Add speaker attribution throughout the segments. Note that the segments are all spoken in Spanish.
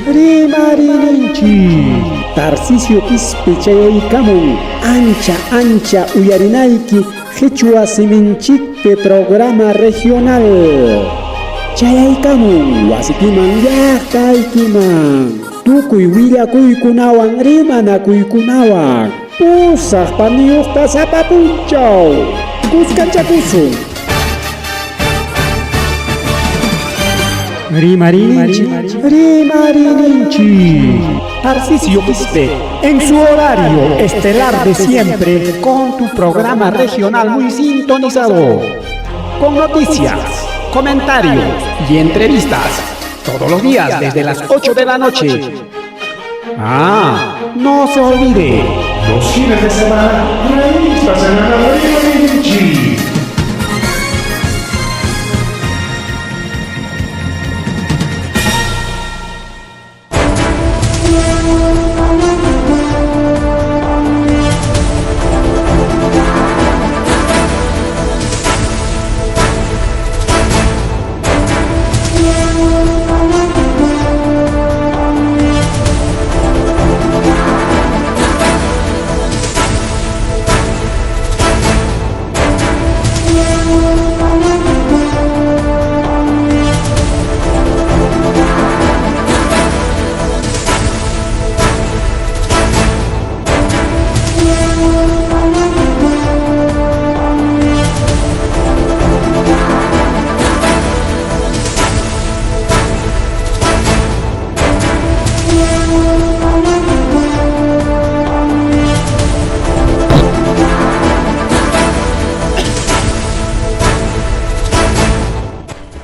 Speaker 1: Rimarininchi Tarcisio Quispe chayaykamun ancha uyarinayki Quechua Siminchikpe programa regional chayaykamun wasikiman llaqtaykiman tukuy willakuykunawan rimanakuykunawan pusaq paniyuqta sapapunchaw kuskanchakusun Rimarininchi Tarcisio Quispe en su horario estelar de siempre con tu programa regional muy sintonizado con noticias, comentarios y entrevistas todos los días desde las 8 de la noche. No se olvide
Speaker 2: los fines de semana, revistas en la Rimarininchi.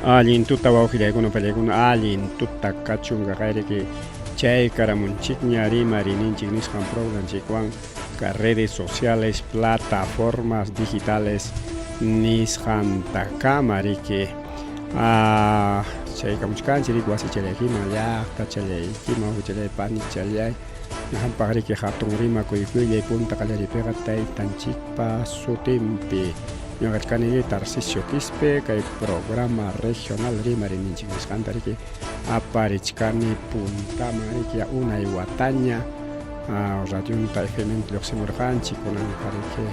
Speaker 3: Allin tuta wawqillaykuno pallakuna allin tuta kachunqa qayriki chay karamunchikña Rimarininchik nisqan programchikwan redes sociales, plataformas digitales nisqantakama riki chaykamuchkanchik riki wasi challaykima llaqta challaykima challay pani challay ñajanpaq riki hatun rimakuykuyllay punta qallaripiqa taytanchikpa sutinpi ñuqarkani Tarcisio Quispe kay programa regional Rimarininchik nisqanta riki aparichkani puntaman riki unay wataña radionta FMta lluqsimurqanchik kunanqa riki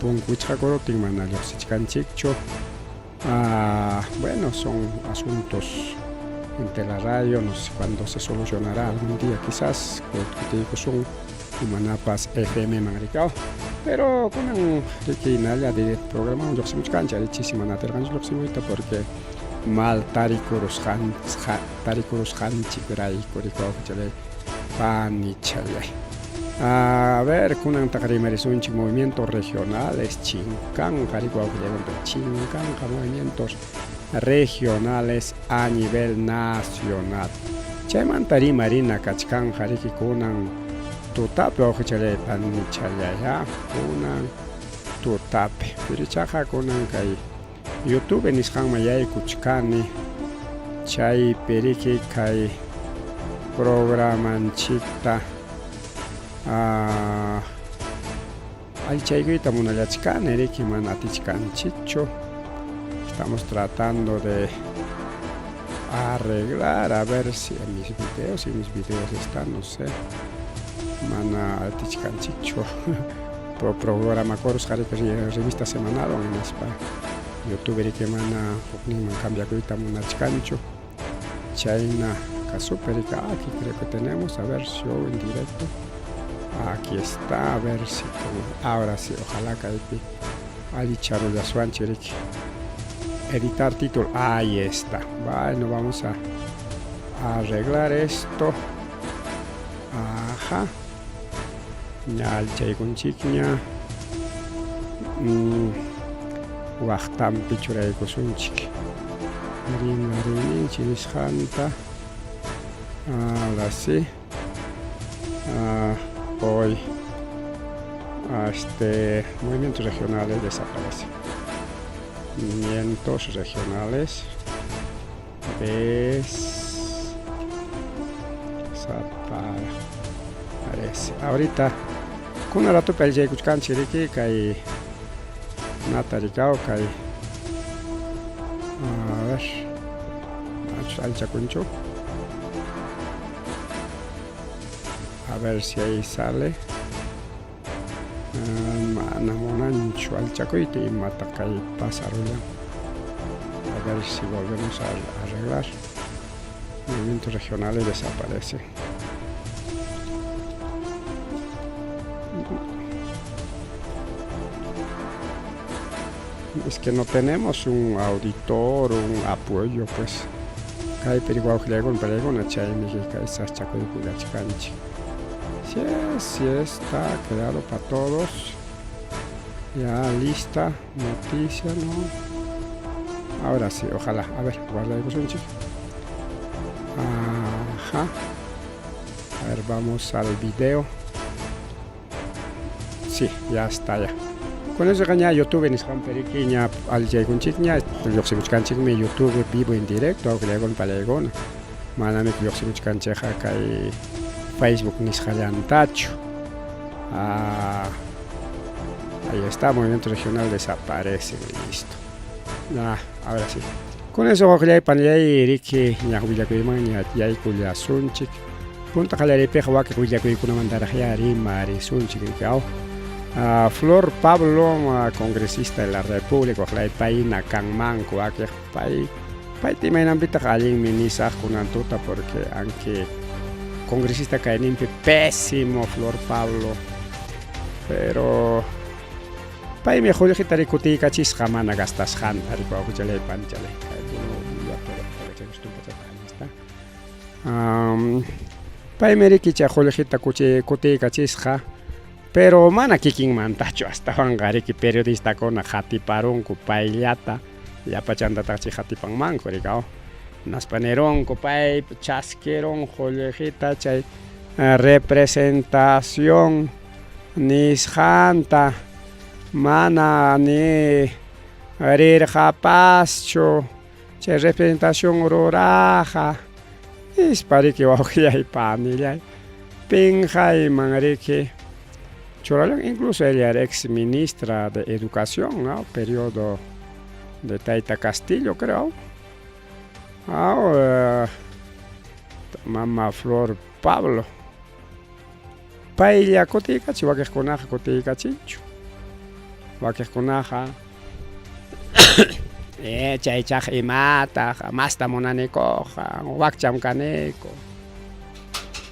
Speaker 3: punku wichqakurutin mana lluqsichkanchikchu bueno, son asuntos entre la radio, no sé cuándo se solucionará algún día quizás, porque son humanapas FM mangricao, pero con un riquinalla de programa un yoximuch cancha richísima naterganj yoximuita porque mal tarikurus chigray kurikao chale pani chale. A ver, con un Rimarininchik movimientos regionales, chincan, movimientos regionales a nivel nacional. Chaymanta Rimarina kachkan hariki kunan tutape ojichale pani chalaya kunan tutape. Pirichaja kunan kay YouTube nisqan mayay kuchkani chay periki kay programanchikta alchaykuyta munallachkani riki mana atichkanchikchu. Estamos tratando de arreglar a ver si mis videos están, no sé, mana atichkanchikchu. Programa Corus harika revista semanal en español. YouTube riki mana hukninman cambiakuyta munachkanchu. Chayna kasuperika aquí creo que tenemos, a ver show en directo. Aquí está, a ver si ahora sí, ojalá que ahí charulla suanchiriki. Editar título, ahí está. Bueno, vamos a arreglar esto. Ajá. Ya el chaykunchikña waqtan pichuraykusunchik. Rimarininchik nisqanta. Ahora sí. Hoy movimientos regionales desaparecen. Movimientos regionales desaparece. Ahorita con rato pelje kuchkanchiriki kay natarikao kay a ver alcha kuncho A ver si ahí sale. Mana monancho al chacoite y mata cae pasarula. A ver si volvemos a arreglar. Movimientos regionales desaparece. Es que no tenemos un auditor o un apoyo, pues. Cae periguao con pelegona chay mexica esas chaco de culachcanchi. Sí está quedado para todos. Ya lista, noticia, ¿no? Ahora sí, ojalá. A ver, guarda un chico. Ajá. A ver, vamos al video. Sí, ya está ya. Con eso gaña YouTube en Islam Periquiña al Jaigun Chigña, Yoximuchkan Chigme YouTube vivo en directo, aunque le hago en Palegon. Maname Yoximuchkan Cheja Kai Facebook Nishayan Tacho. Ahí está, Movimiento Regional desaparece, listo. Ahora sí. Con eso ojalá panlei Riki Ñahuilla Kuimania Yaikulia Sunchik. Punta Jalari Peja que Huilla Kuikuna Mandarajiari Mari Sunchik Rikao. Flor Pablo, congresista de la República, ojalá paina Kanmanco, aquí país tiene ámbito alguien minisa con antuta porque aunque congresista cae limpio pésimo Flor Pablo, pero país mejor que tari cuti cachis jamana gastas han tari cuau chale panchale, país meriki chajolejita cuti cachis ja. Pero mana kiking mantacho hasta vangari que periodista con hati parón paillata ya pachanda tachi hati pang manco rigao nas paneron copay chasqueron jolejita chay representación nishanta mana ni rirja pascho chay representación roraja es para que vaya y panilla pinja y manrique. Choralán incluso ella era ex ministra de Educación, ¿no? Periodo de Taita Castillo, creo. Mamá Flor Pablo. Paella cotica, chihuahua conaja cotica chincho. Vaques conaja. Chaychaj y mata, masta monanecoja, wakcham caneco.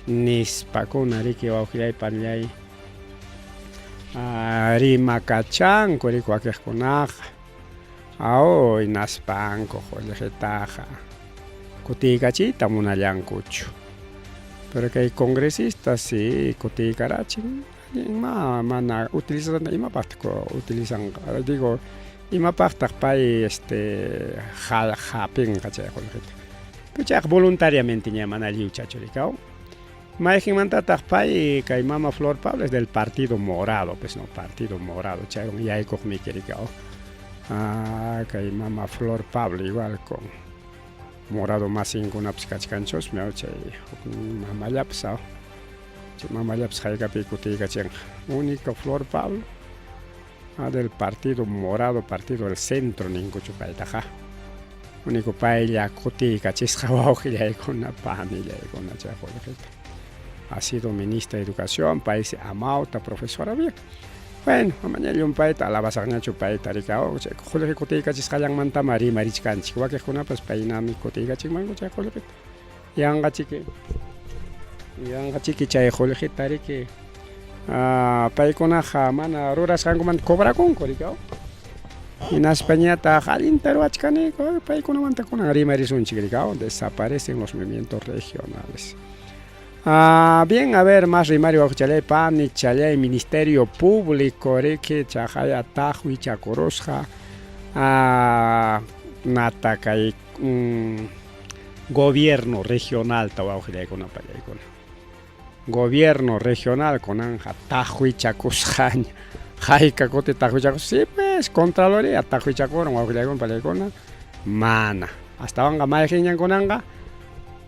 Speaker 3: Nispacuna rique y panlay. Rima cachán, cualquier conaja. Hoy naspanco, jolejetaja. Coticachita, munayancucho. Pero que hay congresistas, sí, coticarachin. Mana utilizan, utilizan, digo, imapachtak pay japin, cachai, jolejeta. Pero voluntariamente llaman allí, chachoricao. Maijimanta pay que Mama Flor Pablo es del Partido Morado, pues no, Partido Morado, charon y ahí con mi querido. Que Mama Flor Pablo igual con Morado más sin una psicachcanchos, me oye, Mama Yapsao, Mama Yapsao, Capicutica, único Flor Pablo, del Partido Morado, Partido del Centro, ningún chupaitaja. Único paella, cotica, chisjabao, y ahí con una familia, con una chajolejeta. Ha sido ministra de Educación, país amauta, profesora bien. Bueno, mañana un país a la basarña chupaita, ricao, joder, cotica, chisjayang mantamari, marichcanchi, que una pues painami, cotica, chingmango, chajolejeta. Yanga chiqui, chay, jolejeta, rique. Paikona jamana, ruras hangoman, cobra con coricao. Y en España está jalintero achcaneco, paikona manta con agrimaris un chiquiricao, desaparecen los movimientos regionales. Bien, a ver, más rimario, chalé pan, chalé Ministerio Público, reque, chajaya, tajo y chacorosja, nataka y gobierno regional, tawaujile con una payaicona. Gobierno regional con anja, tajo y chacosjaña, jaika cote tajo y chacos, sí, pues, Contraloría, tajo y chacoro, guaujile con payaicona, mana, hasta vanga mayajiñan con anga.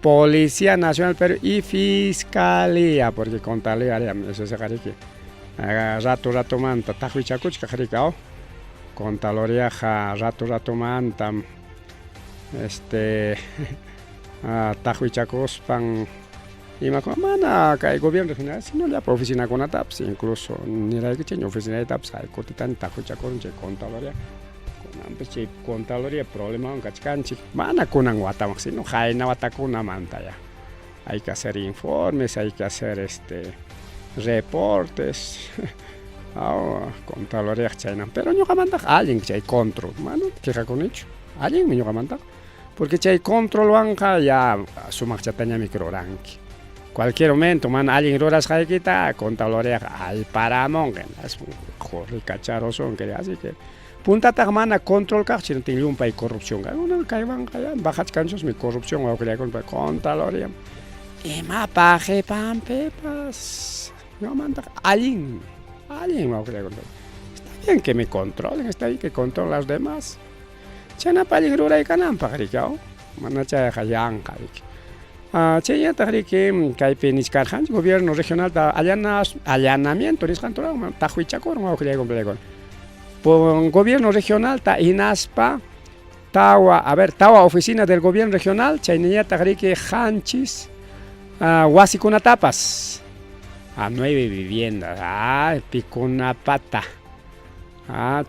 Speaker 3: Policía Nacional Perú y Fiscalía, porque Contraloría, eso se que rato manta, tajo y chacuchca, jaricao, Contraloría, rato manta, tajo y chacospan, Y me acuerdo, mana, que el gobierno regional, si no le para oficina con ATAPS, incluso ni la que tiene oficina de ATAPS, hay cotitan tajo chacón, che contaloría, con ampeche contaloría, problema con cachcanchi, mana con anguatamax, si no, jaina bata con una manta ya. Hay que hacer informes, hay que hacer reportes, contaloría china, pero no manda alguien que hay control, mano, que con hecho, alguien me manda, porque hay control banca ya su marcha tenía microrank. Cualquier momento, man, alguien roras jaikita, contaloría, al paramongen, es un jorri cacharoso, así que punta tagmana control cachín tiene un país corrupción, una caiban bajas canchos mi corrupción o que con contaloría. Y mapa pam pepas, no manda alguien o que está bien que me controlen, está bien que controlen los demás. Chana paligrura y canam pagricao, manacha hayang karik. Chaya tahriki kaipinis karhan gobierno regional da allanamiento nis kantora tahuichakor ma okle complegon. Por gobierno regional ta inaspa tawa oficina del gobierno regional chayniya tahriki hanchis huasicuna tapas. 9 viviendas, picuna pata.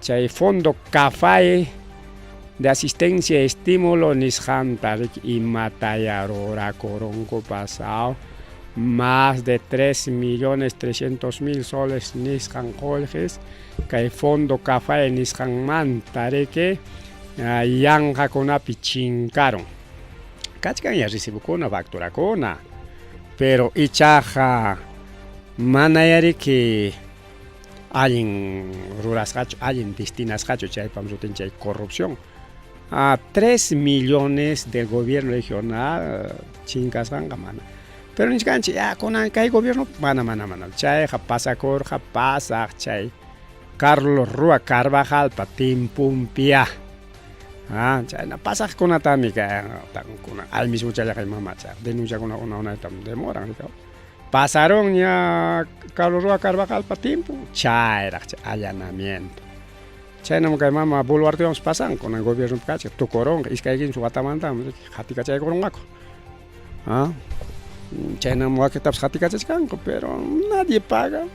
Speaker 3: Chay fondo café de asistencia y estímulo Nishantarik y Matayarora Coronco pasado más de 3.300.000 soles Nishan Jorges que el fondo café Nishan Mantareke yanga con una pichincaron cachcan ya recibo con una factura con pero ichaja manayari que alguien ruras hacho alguien destinas hacho chay pamsutin chay corrupción a 3 millones del gobierno regional chingas ganga mana pero ni canchi ya con el gobierno mana chay pasa chay Carlos Rua Carvajal patim pumpia chay na pasa con atámica al mismo chay hay mamá denuncia con una demora pasaron ya Carlos Rua Carvajal patim chay allanamiento. China mo kay mama Boluarte vamos pasan con el gobierno cache tu corón es que alguien su batamanta hatika chay corón ako China mo que taps hatika chascanco pero nadie paga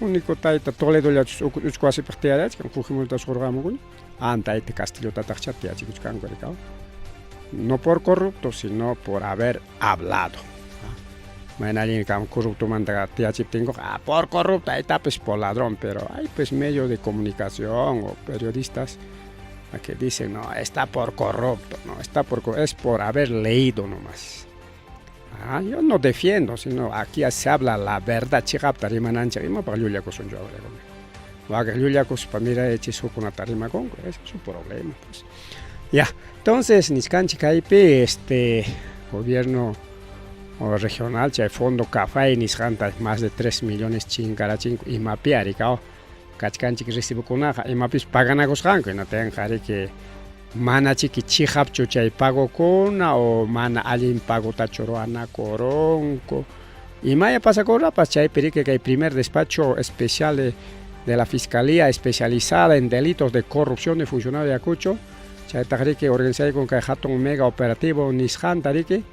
Speaker 3: único taita Toledo ya quasi partea kan fujimos das orgamo kun anta este castillo tatachat ya chascanco no por corrupto sino por haber hablado. Alguien que corrupto manda tengo por corrupto ahí está pues por ladrón, pero hay pues medios de comunicación o periodistas que dicen no está por corrupto, no está es por haber leído nomás. Yo no defiendo, sino aquí se habla la verdad, chigap tarima chigima para Yulia Coson yo ahora Yulia Cos para mira hecho con tarima con es su problema pues. Ya, entonces Niscanchi Caipe gobierno o regional, chay fondo café y nisjanta más de 3 millones chingarachin y mapiari cao kachkanchi que recibo kunaja y mapis paganagos janko y no tengan que mana chiki chihapcho chay pago kuna o mana alguien pago tachoroana coronco y maya pasa corra pas chay perique que hay primer despacho especial de la fiscalía especializada en delitos de corrupción de funcionarios de Ayacucho chay tagrike organizado con que hatun mega operativo nisjanta rike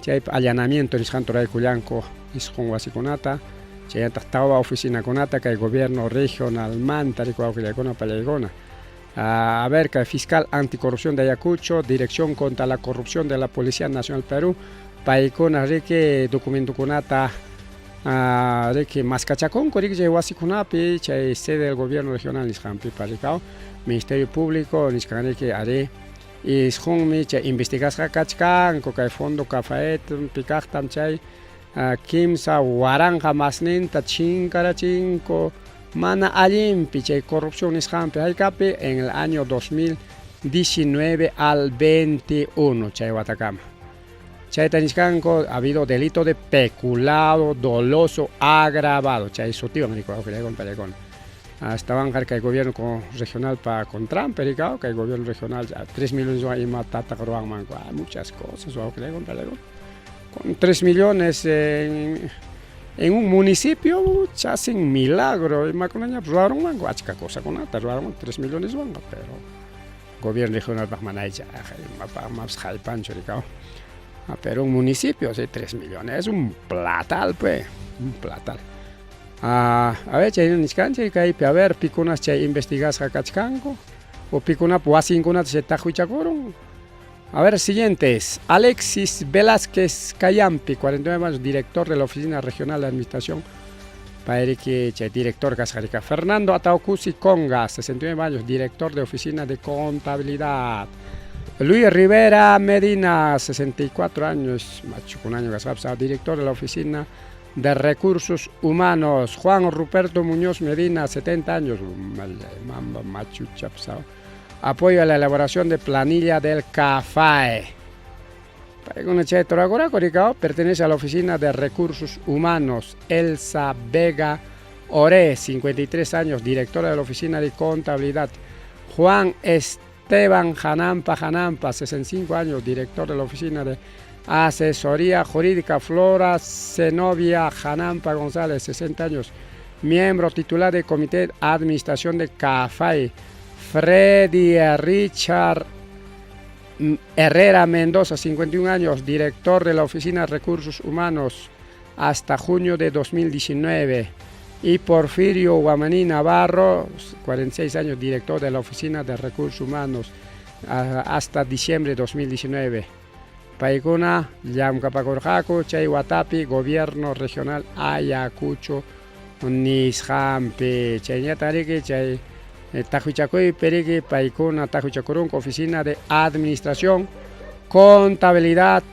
Speaker 3: chay allanamiento en Santoray Cuyanco es con Huasiconata, chay estaba oficina conata que el gobierno regional manta Palayagona. A ver que el fiscal anticorrupción de Ayacucho, dirección contra la corrupción de la Policía Nacional Perú, Paicona Rique, documento conata, Rique Mascachacón, Rique Huasiconapi, chay sede del gobierno regional Nishampi Paricao, Ministerio Público, Niscanrique Are. Y son micha investigas kachkan coca fondo café picachtam chay kimsa waranja masninta chinkara chinko mana alimpi chay corrupción es jampe hay cape en el año 2019 al 21 chay Watacama chay taniscanco ha habido delito de peculado doloso agravado chay sotío me dijo que estaban que el gobierno regional para con Trump, que el gobierno regional 3 millones y matata muchas cosas, con 3 millones en un municipio se hacen milagro y más robaron cosa con nada, robaron 3 millones pero gobierno regional para manaya más pancho Pero un municipio, sí, 3 millones, es un platal, pues, un platal. A ver, chay niscanche, a ver, picunas chay investigas a cachcanco, o picuna puasincuna se tajuichacoron. A ver, siguientes. Alexis Velázquez Cayampi, 49 años, director de la Oficina Regional de Administración. Paerique, director Casarica. Fernando Ataucusi Conga, 69 años, director de Oficina de Contabilidad. Luis Rivera Medina, 64 años, director de la Oficina de Recursos Humanos. Juan Ruperto Muñoz Medina, 70 años, apoyo a la elaboración de planilla del CAFAE. Pertenece a la Oficina de Recursos Humanos. Elsa Vega Oré, 53 años, directora de la Oficina de Contabilidad. Juan Esteban Janampa, 65 años, director de la Oficina de Asesoría Jurídica. Flora Zenobia Janampa González, 60 años, miembro titular del Comité de Administración de CAFAE. Freddy Richard Herrera Mendoza, 51 años, director de la Oficina de Recursos Humanos hasta junio de 2019. Y Porfirio Guamaní Navarro, 46 años, director de la Oficina de Recursos Humanos hasta diciembre de 2019. Paikuna, Llamcapacorjaco, Chay Huatapi, Gobierno Regional Ayacucho, Nisjampe, Chayñatariki, Chay Tajuichacoy, Perique, Paikuna, Tajuichacorún, Oficina de Administración, Contabilidad,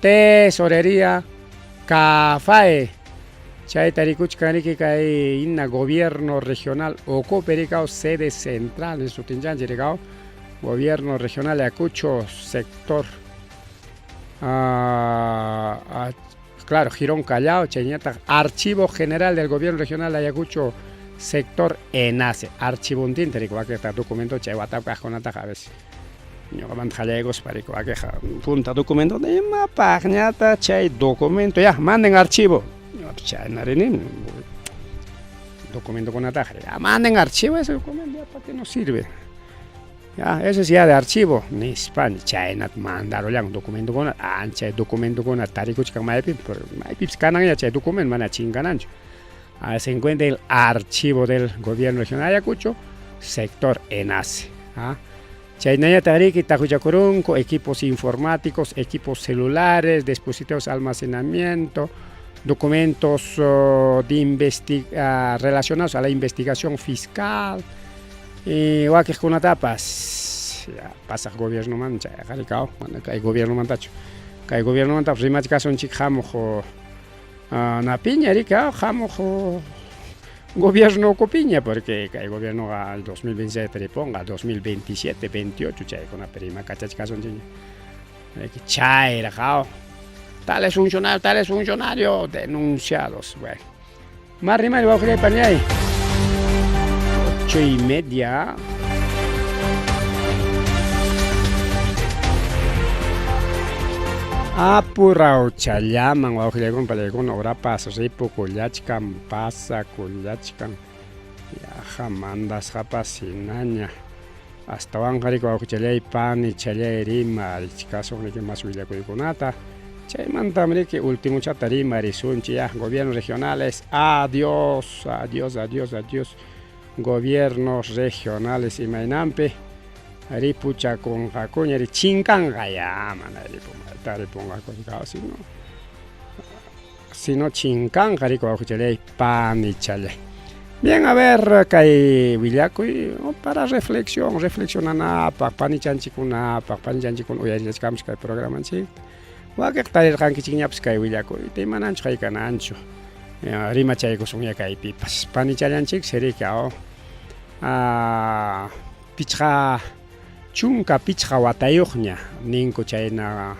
Speaker 3: Tesorería, CAFAE. Chay Taricuchcaniki, Chay Inna, Gobierno Regional, Oco Pericao, sede central en Sutinjan, Jericao, Gobierno Regional Ayacucho, sector. Claro, Girón Callao, Cheñata, Archivo General del Gobierno Regional de Ayacucho, sector ENACE, Archivo un tinterico, que está documento, Chewata, Cajonata, Javes. Yo van jalegos para que punta documento de mapa, ñata, chay documento, ya, manden archivo. Chay narenin, documento con ataje, ya, manden archivo ese documento, ya, ¿para qué nos sirve? Ya, eso es ya de archivo, ni España, China, mandaron ya un documento con ancha, documento con atarico, chica, maipip, canan ya, chay documento, mana chinganancho. Se encuentra el archivo del Gobierno Regional de Ayacucho, sector ENACE. Chaynaya Tariki, Tajuyacorunco, equipos informáticos, equipos celulares, dispositivos de almacenamiento, documentos relacionados a la investigación fiscal. Y Huaques con tapas, ya pasa el gobierno mancha, caricao, hay gobierno mantacho. Hay gobierno mantacho, si más caso un chico jamo, na piña, rica, jamo, gobierno copiña, porque hay gobierno al 2027 le ponga, 2027, 28, chay, con la prima, cachachica son chiña. Chay, rajao. Tales funcionarios denunciados, bueno. Más rima el bajo de pañay. 8:30. Apurao chayaman wawqillaykum pallaykuna urapas ripu kullachkan pasa kullachkan yaja mandasqapas hinaña astawan riku wawqichalay pani chalay rima riqsikasunki mas willakuykunata chaymanta riki último chata rima risunchi ya gobiernos regionales adiós gobiernos regionales imaynampi ripucha con jacuña ri chinkanga ya mana ripunga si no chinkanga rico ajuchaley pani chale. Bien, a ver kay willakuy para reflexionan pani chanchikuna pani chanchikuna uyarichas kamish kay programa chi wakaq tarirqanki chiñapas kay willakuy timananchu kay kananchu rima chaykusun kay pipas pani chalanchik serikao pichqa chunka pichqa watayuqña ninku chayna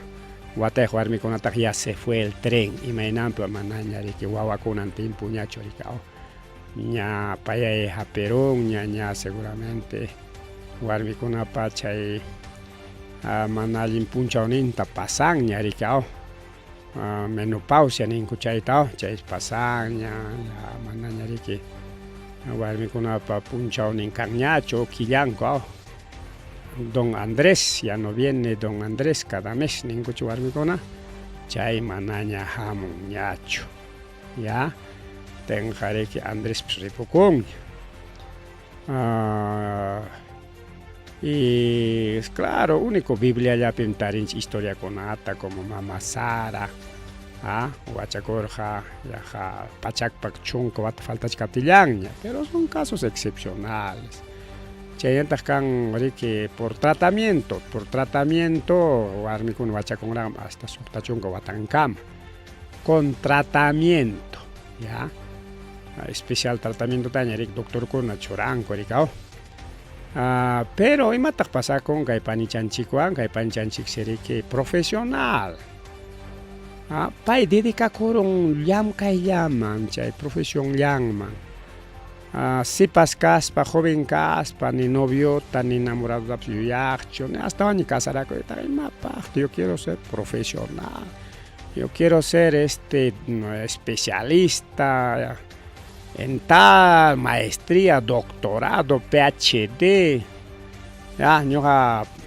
Speaker 3: watayuq warmikunataq ya se fue el tren imaynanpi manaña riki wawakunan timpuñachu rikao ña payay haperun ña seguramente warmikunapa chay mana allin punchawninta pasanña rikao menopausia ninku chaytaw chay pasanña manaña riki warmikunapa punchawnin kanñachu killanku Don Andrés, ya no viene Don Andrés cada mes, ningún warmikuna. chay manaña hamun ñachu, ya tenjariki Andrés ripukun. Y claro, único Biblia ya pintarin historia con ata como Mama Sara, Huachacorja, Yaja, Pachacpac Chunco, falta chicatillaña, pero son casos excepcionales. Chayantas kan que por tratamiento, Warmi con Huachacongram hasta Subtachunco Watancam, con tratamiento, ya, especial tratamiento tañarik doctor con Choranco, Ricao. Pero hay matak pasa con Gaipani Chanchicuan, Gaipani Chanchik seriki profesional. Pai dedica corong yam kay yaman, chay profesión yangman. Si pascaspa, joven caspa, ni novio, tan ni enamorado de yuyakcho, hasta ni casará con yo quiero ser profesional. Yo quiero ser especialista en tal maestría, doctorado, PhD, ya,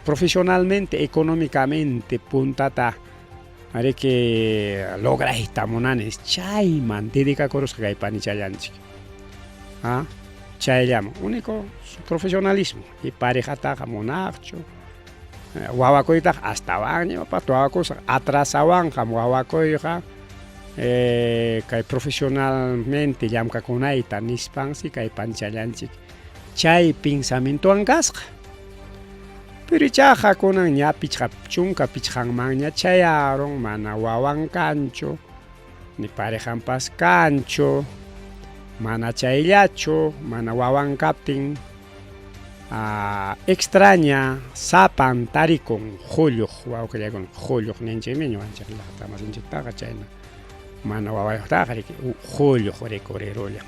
Speaker 3: profesionalmente, económicamente, puntata, haré que logra esta monanes, chayman, dedica coros que hay pani chayanchi, chayam, único su profesionalismo, y pareja taja monarcho, guabacoita hasta baño, patuacos, atrasaban, guabacoija. Kay profesionalmente llamka kunayta nispansi kay panchallanchik chay pensamiento angasqa pero chaja kunan ña chunka pichqanmanña chayaron mana wawan kanchu ni parejanpas kanchu mana chayllachu mana wawan kaptin extraña sapan tarikun julio wawqillaykun julio ninchimi ñuqanchik llaqtamasinchiktaqa chayna mana wawayuqtaqa julio rikuririrulla.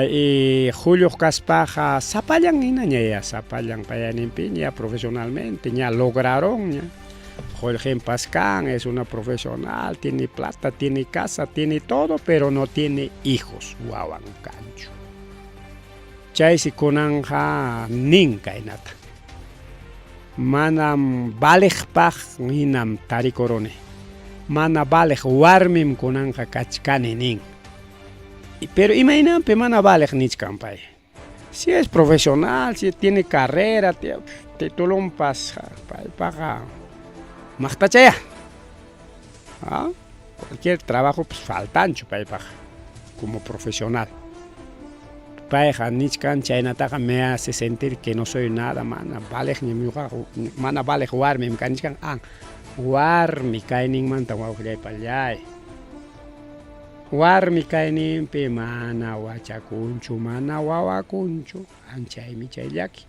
Speaker 3: Y julio kaspaqa sapallan ninaña sapallan payaninpi ña profesionalmente ña lograron ña. Jorge Pascán es una profesional, tiene plata, tiene casa, tiene todo, pero no tiene hijos. Wawan kanchu. Chay si kunanja ninka inata. Manam balejpaj hinam tarikorone. Mana balej warmim kunanja kachkani nin. Pero imagínate, mana balej nichkampay. Si es profesional, si tiene carrera, título pasa, paga. Machtachaya. Cualquier trabajo pues faltancho paja como profesional. Paja nichkan chaynataqa me hace sentir que no soy nada, mana balej ni mana balej warmi mkanchkan warmi kaynin manta wawqillay pallay. Warmi kayninpi mana wachakunchu, mana wawakunchu, anchaymi chayllaki.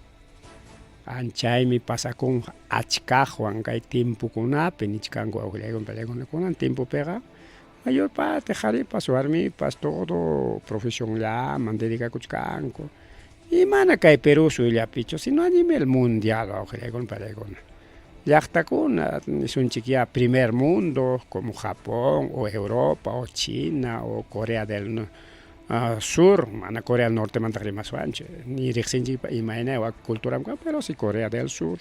Speaker 3: Anchaymi pasakun achkajwan kay timpukunapi nichkanku wawqillaykunakunan timpupega mayor parte qharipas warmipas todo profesión llaman dedicakuchkanku y mana kay Perú suyllapichu sino a nivel mundial wawqillaykunapallaykuna llaqtakuna nisunchik ya primer mundo como Japón o Europa o China o Corea del Sur, mana Corea del Norte manta rimaswanche, ni riqsinchik imayna wa cultura pero si Corea del Sur.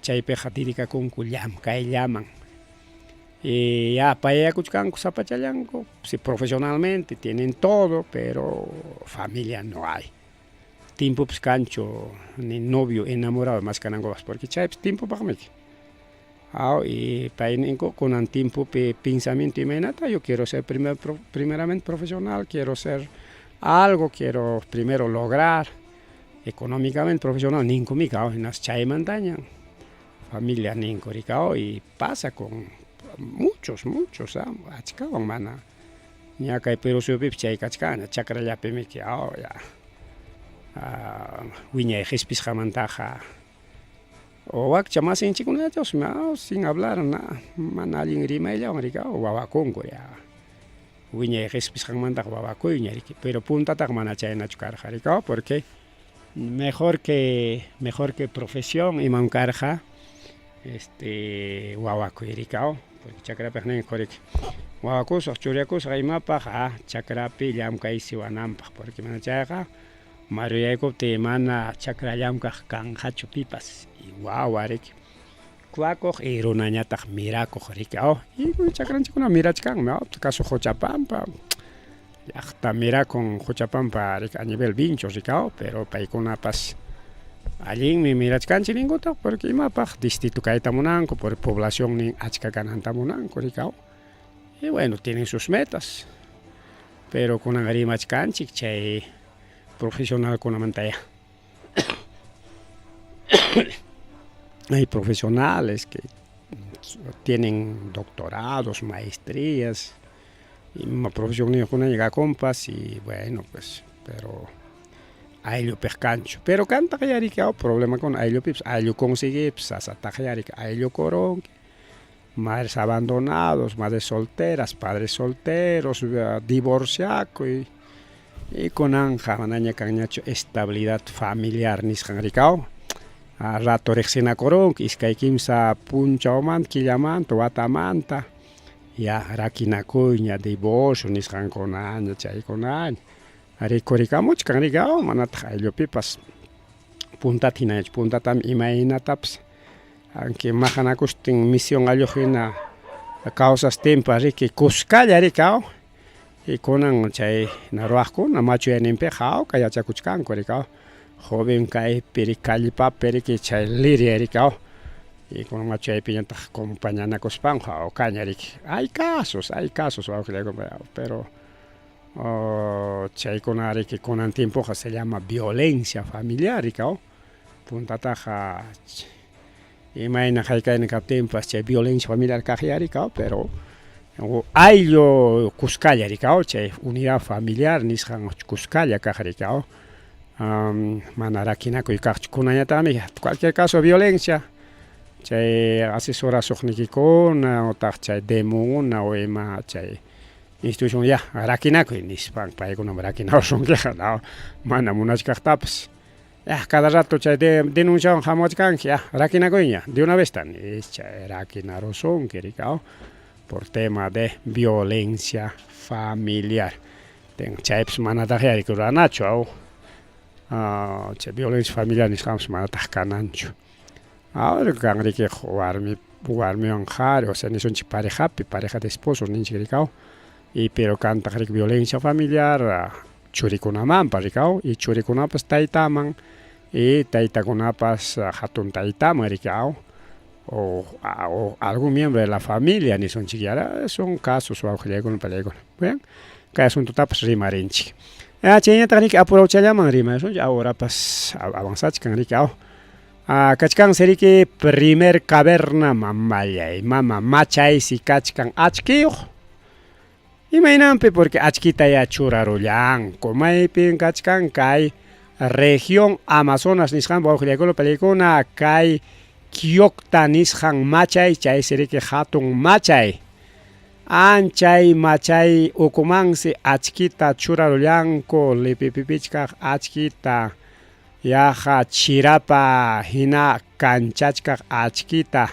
Speaker 3: Chaypeqa dedicakunku kay llaman. Y ya payakuchkanku sapachallanku, si profesionalmente tienen todo, pero familia no hay. Tiempo pues cancho, ni novio enamorado más canangovas, porque chay tiempo para mí. Y painenko con un tiempo pensamiento imaginata, yo quiero ser primeramente profesional, quiero ser algo, quiero primero lograr económicamente profesional, ninco micao en las chay montaña, familia ninco ricao y pasa con muchos, achkawan mana, ya que pero subip chay kachkana, chakra ya pemiki, ya, wiña ejespis jamantaja. O wakcha más en chikunatos, sin hablar nada, manalin rimaila o rica o wawacongo ya. Wiña ejespis jamantaja wawacoña, pero punta tagmana chayna chukar jaricao, porque mejor que profesión y mancarja wawaco iricao, porque chakra pegnen corek. Wawacos, churiacos, raimapa, chakra pillam kaisi wanampa, porque manachaja. Mario te mana chakra yamka kan hacho pipas y guau arek licuacoq y runañataq miracoq rikao y chakranchikuna mirachkanmi caso Juchapampa llaqta mirakun Juchapampa a nivel vincho rikao pero paykunapas allinmi mirachkanchik ninkutaq porque imapaq distrito kayta munanku por población nin achka kananta munanku rikao y bueno tienen sus metas pero kunan rimachkanchik chay profesionalkunamantaya hay profesionales que tienen doctorados, maestrías, y una profesión que llega a compas y bueno, pues, pero ayllu pescancho. Pero canta que ya problema con ayllu pips, ayllu consigue, pues, hasta que ayllu corón, madres abandonados, madres solteras, padres solteros, divorciados y con anja, manaña cañacho, estabilidad familiar, niscan ricao. A rato rexina corón, iskay kimsa punchauman, killamanta, watamanta, ya rakinakuña, divorcio, niscan conaña, chay conaña. Ari korikamuch kan rigao, manata ayllupipas puntatinach, puntatam imaynatapas, aunque majanakustin misión allujina causas tempa riki kuskalla rikao, y conan chay naruajkuna machuyanimpi jao, kayachakuchkanku rikao. Joven kay pericalipa perique chay liria rikao y con machay piñata compañana cospanja o cañarik hay casos pero chay con ari que con tiempo se llama violencia familiar rikao punta taja imagina hay que en tiempo chay violencia familiar rikao pero hay yo kuskalla rikao chay unidad familiar nishan kuskalla rikao manarakinako y kachkunañatami cualquier caso de violencia chay asesora sognikikuna o chay demuna o ema chay institución ya arakinako y nispan paykuna arakinao sonkeja mana munachkaqtapas ya cada rato chay denunciawan hamuachkanki ya arakinakoña de una vez tan chay arakinaro sonke rikao por tema de violencia familiar chaypas manataqa ruranachu che violencia familiar nisqamas manataq kananchu ahora kanriki warmi anjari o sea nisunchik pareja de esposos ninchik rikao y pero kantaq rik violencia familiar churikunamanpa rikao y churikunapas taytaman y taytakunapas hatun taytaman rikao o algún miembro de la familia nisunchik yara son casos wawqillaykuna pallaykuna bien kay asuntotapas rimarinchik chayñataq riki apurawchallaman rimasun ahora pas avanzachkan rikao kachkan seriki primer caverna mamallay mama machaysi kachkan achkiyuq imaynanpi porque achkita ya churarullanku maypin kachkan kay región Amazonas nisqanpa wawqillaykuna pallaykuna kay Kiyokta nisqan machay chay seriki hatun machay anchay machay ukumansi achkita churarullanku lipipipichkaq achkita yaja chirapa hina kanchachkaq achkita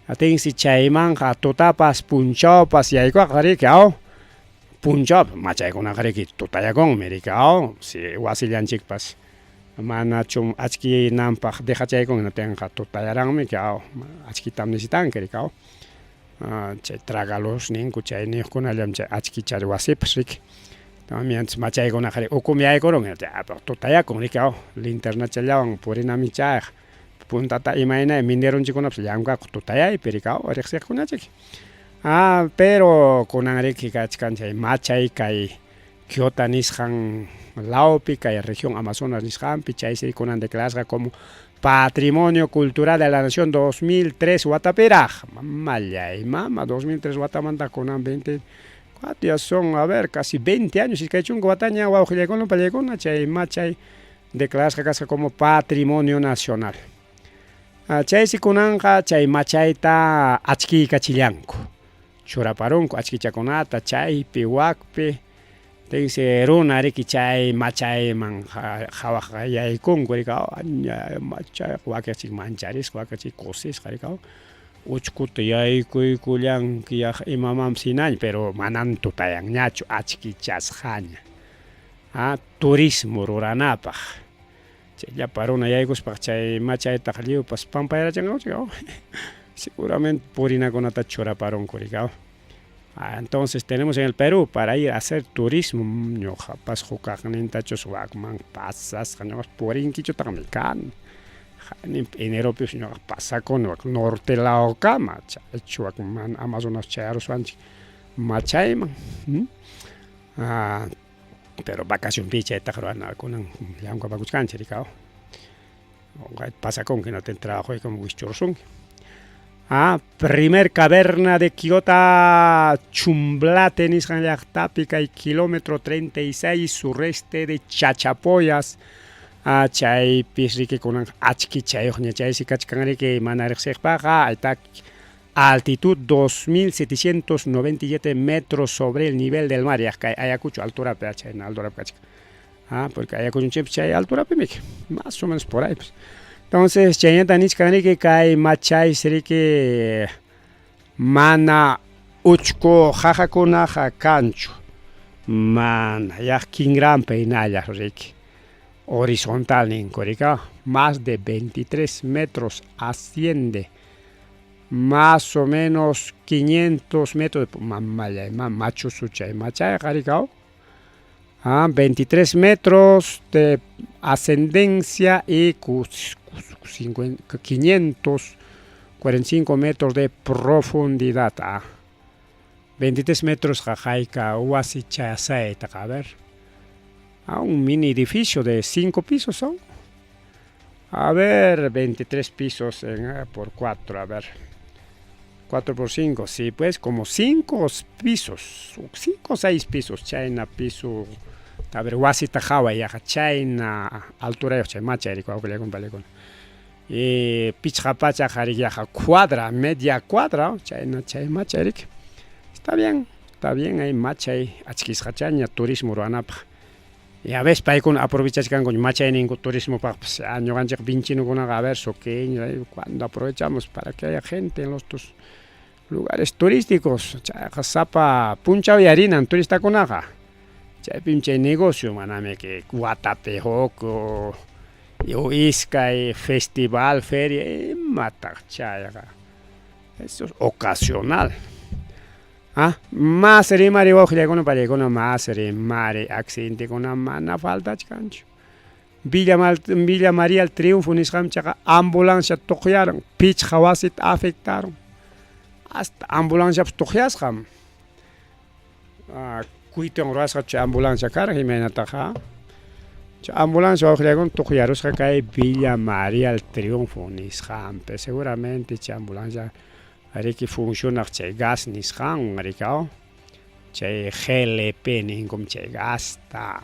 Speaker 3: atinsi chaymanja tutapas punchawpas yaykuqa rikao punchawpas machaykunaqa riki tutayakunmi rikao si wasillanchikpas manachum achkinanpaq dejachaykun tenqa tutayaranmi kao achkitam necesitanki rikao chay tragalos ninku chay niqkunallam chay achkichari wasipas riki también machaykunaqa ukumi yaykurun tutayakun rikao linternachallawan purinami chayqa puntata imaynay minerunchikunapas llamkaqku tutayaypi rikao riqsiqkunachik pero kunan riki kachkan chay machay kay Kyoto nisqan lawpi kay región Amazonas nisqanpi chaysi kunan declarasqa como Patrimonio Cultural de la Nación 2003 Watapiraj. Mamallay, mama, 2003 Watamanta kunan 20. Ya son, a ver, casi 20 años. Y que hay un guataña, guaujilecón, palecón, chay, machay, declarasqa kasqa como Patrimonio Nacional. Chay si kunanja, chay machayta achki kachillanku. Churaparunku, achki chakunata, chay, piwakpi. Tense runa riki chay machay man jawaq yaykunku rikao machay wakachik mancharis wakachik kosis rikao uchkuta yaykuykullanki imamam sinañ pero manan tutayanñachu achkichasqaña turismo ruranapaq chayllapa runa yaykuspaq chay machaytaq lliwpas pampayrachanku seguramente Purina con ata choraparon coricao. Entonces tenemos en el Perú para ir a hacer turismo, no japas jocagnintachos wagman pasas, no purin kicho tamican. En Europa no pasa con norte la ocama, chuacman Amazonas charos wanchi machaiman. Pero vacación picha esta corona con un llanco para buscar chiricao. Pasa con que no te trabajo y como wichorsun. Primer caverna de Quillota Chumblate en Islandiactápica y kilómetro 36 sureste de Chachapoyas. Chay pisrique con un achki chay chay si cachcanrique manarexepaja altitud 2797 metros sobre el nivel del mar. Ayacucho altura pecha en altura pecha. Porque Ayacucho chay altura pemic, más o menos por ahí pues. Entonces, chayenta nichkaniki kai machay seriki mana uchko jajakuna jacancho. Man, ya kingran peinaya riki. Horizontal ninkorica, más de 23 metros asciende. Más o menos 500 metros de macho suchay, machay jaricao. 23 metros de ascendencia y 545 metros de profundidad. 23 metros jajaika, uasi chayasaita, a ver. Un mini edificio de 5 pisos son. A ver, 23 pisos por 4, a ver. 4 por 5, sí, pues como 5 pisos, 5 o 6 pisos, China piso. A ver, wasi tajawa ya China altura yo chemacha eriko que le con pichjapacha jariyaja cuadra, media cuadra, China chemacha erik. Está bien ahí macha ahí achkisjachaña turismo ruanapa. Y a veces para con aprovechar con macha en turismo para año ganche pinchino con a ver soqueño cuando aprovechamos para que haya gente en los lugares turísticos, zapa puncha y harina en turista con aja. Chay pinche negocio, maname que Guatapejoco, Isca, festival, feria, mata chayaga. Eso es ocasional. Más sería marihuana con pareja, más sería mare accidente con una mana falta chicancho. Villa María el Triunfo, Nisham chaga ambulancia toquearon, pitch hawasit afectaron. Hasta ambulancia toqueascam. Cuito en raza ambulancia cara Jimena taja. Ambulancia con toquearos que cae Villa María el Triunfo, Nisham, seguramente ambulancia. Hay que funciona che gas nishan maricao che GLP ningún che gasta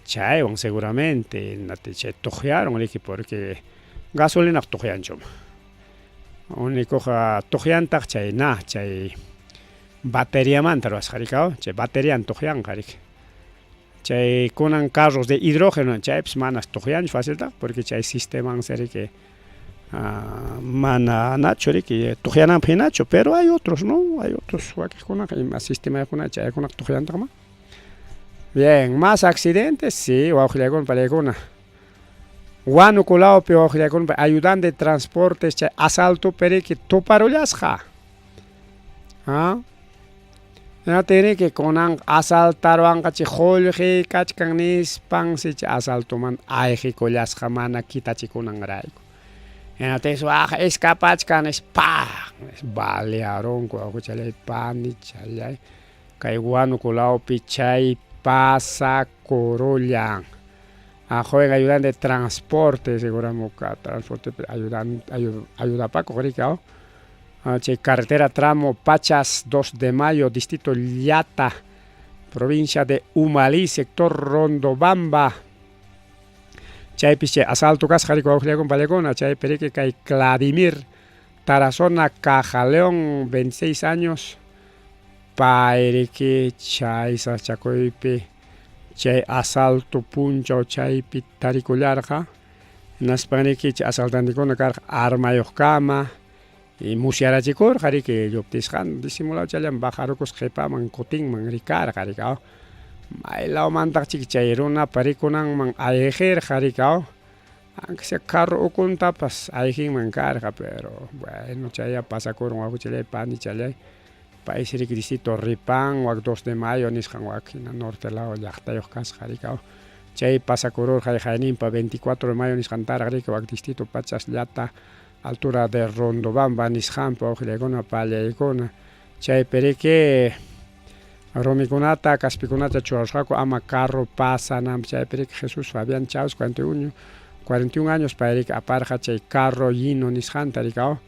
Speaker 3: che seguramente nate che tojearon el porque gasolina tojean chom único tojean tach che na che batería mantaro asjaricao che batería tojean jarik che con carros de hidrógeno che manas tojean fácil porque che sistema serie que mana nacho que tojean penacho, pero hay otros, ¿no? Hay otros con el sistema de con tojean tama. Bien, más accidentes, sí, o con palegona. Guano colao pero con ayudante de transportes, asalto pero que toparollas ja. No tiene que con asaltaron cachi holje cachcanis pan se asalto man aje collas jamana quita chiconan raico. Entonces escapachcan es balearon con chale pan chale caiguano colao pichay pasa corollan juega ayudante de transporte seguramente transporte ayuda para coger carretera tramo Pachas 2 de Mayo distrito Llata provincia de Humalí sector Rondobamba. Chay piche asalto cas jarico con palegona chay pereque kai Vladimir Tarazona Cajaleón 26 años paereque chay sachacoipe chay asalto puncho chay pitaricularja naspaneque asaltante con arma yokama y musiarachicor jarique yoptisjan disimulado chayan bajarocos jepa man coting man ricar jaricao Mailao mantak chik chayruna parikunang mang aejer jaricao aunque sea carro ukuntapas ayjinman karqa, pero bueno chaya pasakurun wakuchalay pani chalay país riquisito ripan wak 2 de mayo nisqan wakina norte lado llaqtayuq kasqa rikaw chay pasakururqa hayninpa 24 de mayo nisqantaraq rika wak distrito Pachasllata altura de Rondobamba nisqanpa uqllaykuna pallaykuna chaypi riki rumikunata kaspikunata churasqaku ama carro pasanam chaypi riki Jesús Fabián Chaus 41 años payrik aparqa chay carro Yino nisqanta rikaw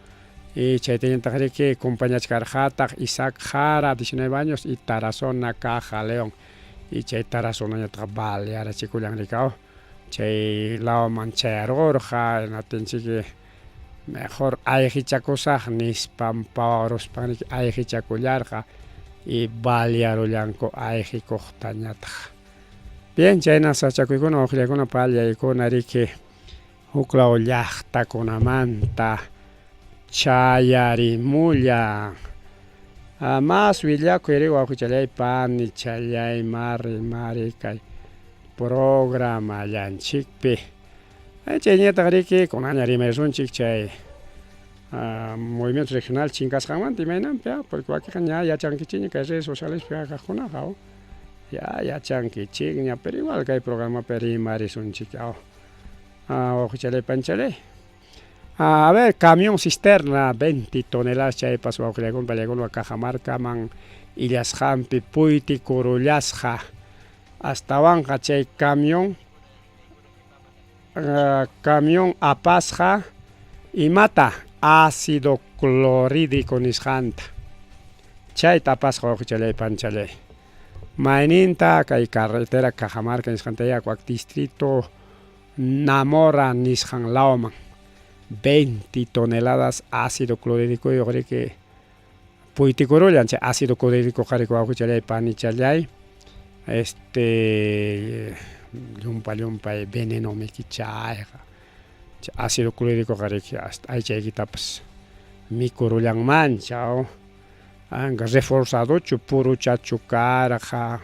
Speaker 3: y chaytallantaq riki compañachkarqataq Isaac Jara 19 años y Tarazona Caja León y chay Tarazonañataq balearachikullan rikaw chay lawaman chayarurqa natinchiki mejor ayqichakusaq nispan pawaruspan riki ayqichakullarqa y balearullanku ayqikuqtañataq bien chayna sachakuykuna uqllaykuna pallaykuna riki huklaw llaqtakunamanta chayarimulla mas willakuy ri wawqichalay pani chalay mari kay programallanchikpi chayñataq riki kunaña rimaysunchik chay movimiento regional chinkasqanmanta imaynanpi porque wakiqa ña yachankichikña kay redes socialespi kaqkunaqa ya yachankichikña pero igual kay programapi rimarisunchik wawqichalay panchalay a ver, camión cisterna 20 toneladas chaypas wawqillaykuna pallaykuna Cajamarcaman illasqanpi puyti kurullasqa astawanqa chay camión apasqa imata ácido clorhídrico nisqanta chayta apasqa wawqichalay panchalay mayninta kay carretera Cajamarca nisqanta wak distrito Namora nisqan lawman 20 toneladas ácido clorhídrico riki puytikurullan chay ácido clorhídrico qariq wawqichalay pani chalay llumpay veneno mikichayqa chay ácido clorhídrico qariq hasta aychaykitapas mikurullanmancha anqa reforzadochu puru chachu karqa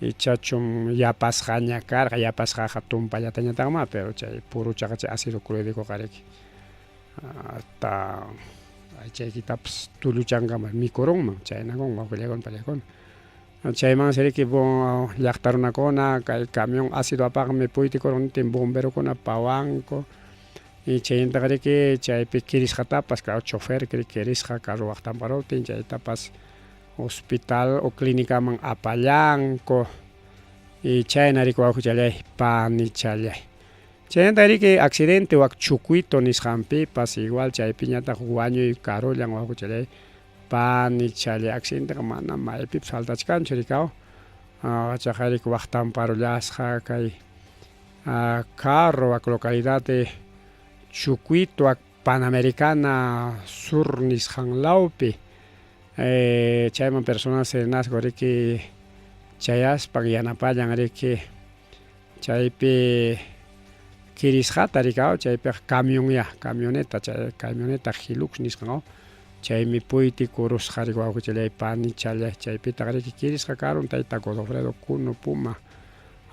Speaker 3: y chachum yapasqaña karqa yapasqaqa tumpallatañataqma pero chay puruchaqa chay ácido clorhídrico qariq hasta aychaykitapas tuluchankaman mikurunman chaynakunan wawqillaykuna pallaykuna chayman riki llaqta runakuna kay camión ácido apaqmi puytikuruntin bomberokuna pawanku y chaynataq riki chaypi kirisqatapas chofer kirisqa carro waqtanparutin chaytapas hospital o clínicaman apallanku y chayna riki wawqichalay pani chalay chaynata riki accidente wak Chucuito nisqanpipas igual chaypiñataq wañuy karullan wawqichalay pani chalay accidenteka mana maypipas faltachkanchu rikaw chaqa riki waqtanparullasqa kay carro wak localidad de Chucuito wak Panamericana Sur nisqan lawpi chayman personas serenasqa riki chayaspa yanapallan riki chaypi kirisqata rikaw chaypi camioneta chay camioneta Hilux nisqan chaymi puyti kurusqa riki wawqichalay pani chalay chaypitaq riki kirisqa karun tayta Godofredo Kuno Puma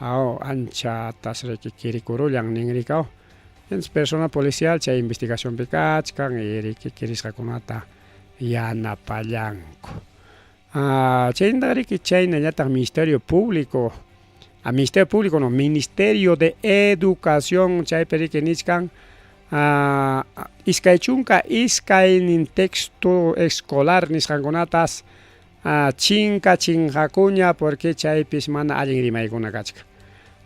Speaker 3: anchatas riki kirikurullan nin rikaw entonces persona policial chay investigacionpi kachkan y riki kirisqakunata yanapallanku chaynataq riki chaynañataq Ministerio Público no Ministerio de Educación chaypi riki nisqan iskay chunka iskaynin texto escolar nisqankunatas chinqakuña porque chaypis mana allin rimaykuna kachka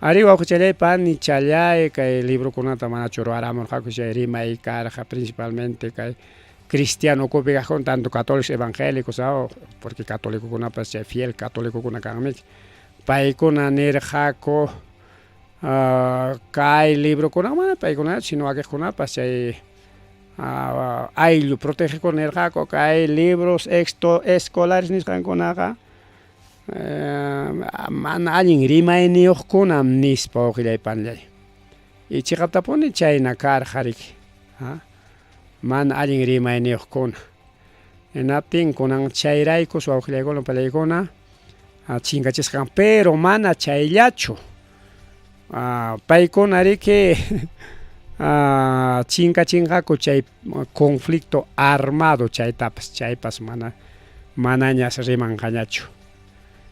Speaker 3: ari wawqichalay pani chalay kay librokunata mana churwaramurqaku chay rimay karqa principalmente kay cristiano kupi kaqkuna tanto católicos evangélicos porque católicokunapas chay fiel católicokuna kanmi paykuna nirqaku kay librokunamanta paykuna sino wakiqkunapas chay ayllu protegiku nirqaku kay libros escolares nisqankunaqa mana allin rimayniyuqkunam nispa wawqillay panllay y chiqaptapuni chayna karqa riki mana allin rimayniyuqkuna hinaptin kunan chayraykus wawqillaykuna pallaykuna chinkachisqan pero mana chayllachu paykuna riki chinqaku chay conflicto armado chaypas manañas rimanqañachu.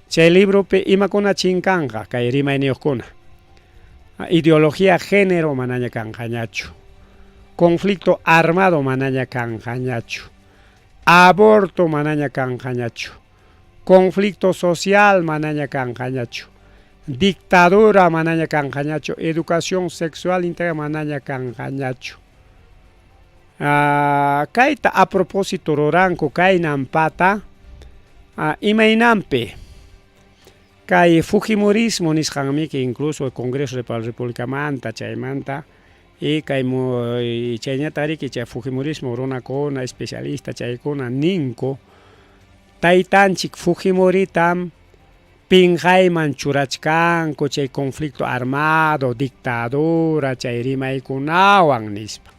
Speaker 3: Chay libropi imakuna chinkanqa kay rimayniyuqkuna. Ideología género manaña kanqañachu. Conflicto armado manaña kanqañachu. Aborto manaña kanqañachu. Conflicto social manaña kanqañachu. Dictadura manaña kanqañachu. Educación sexual integral manaña kanqañachu. Kayta a propósito ruranku kaynampata imaynampi kay Fujimorismo nisqanmi que incluso el Congreso de la República manta chaymanta y kay chayñatari chay Fujimorismo runakuna especialista chaykuna ninku taytanchik Fujimoritam pinjayman churachkanku chay conflicto armado dictadura chay rimaykunawan nispa.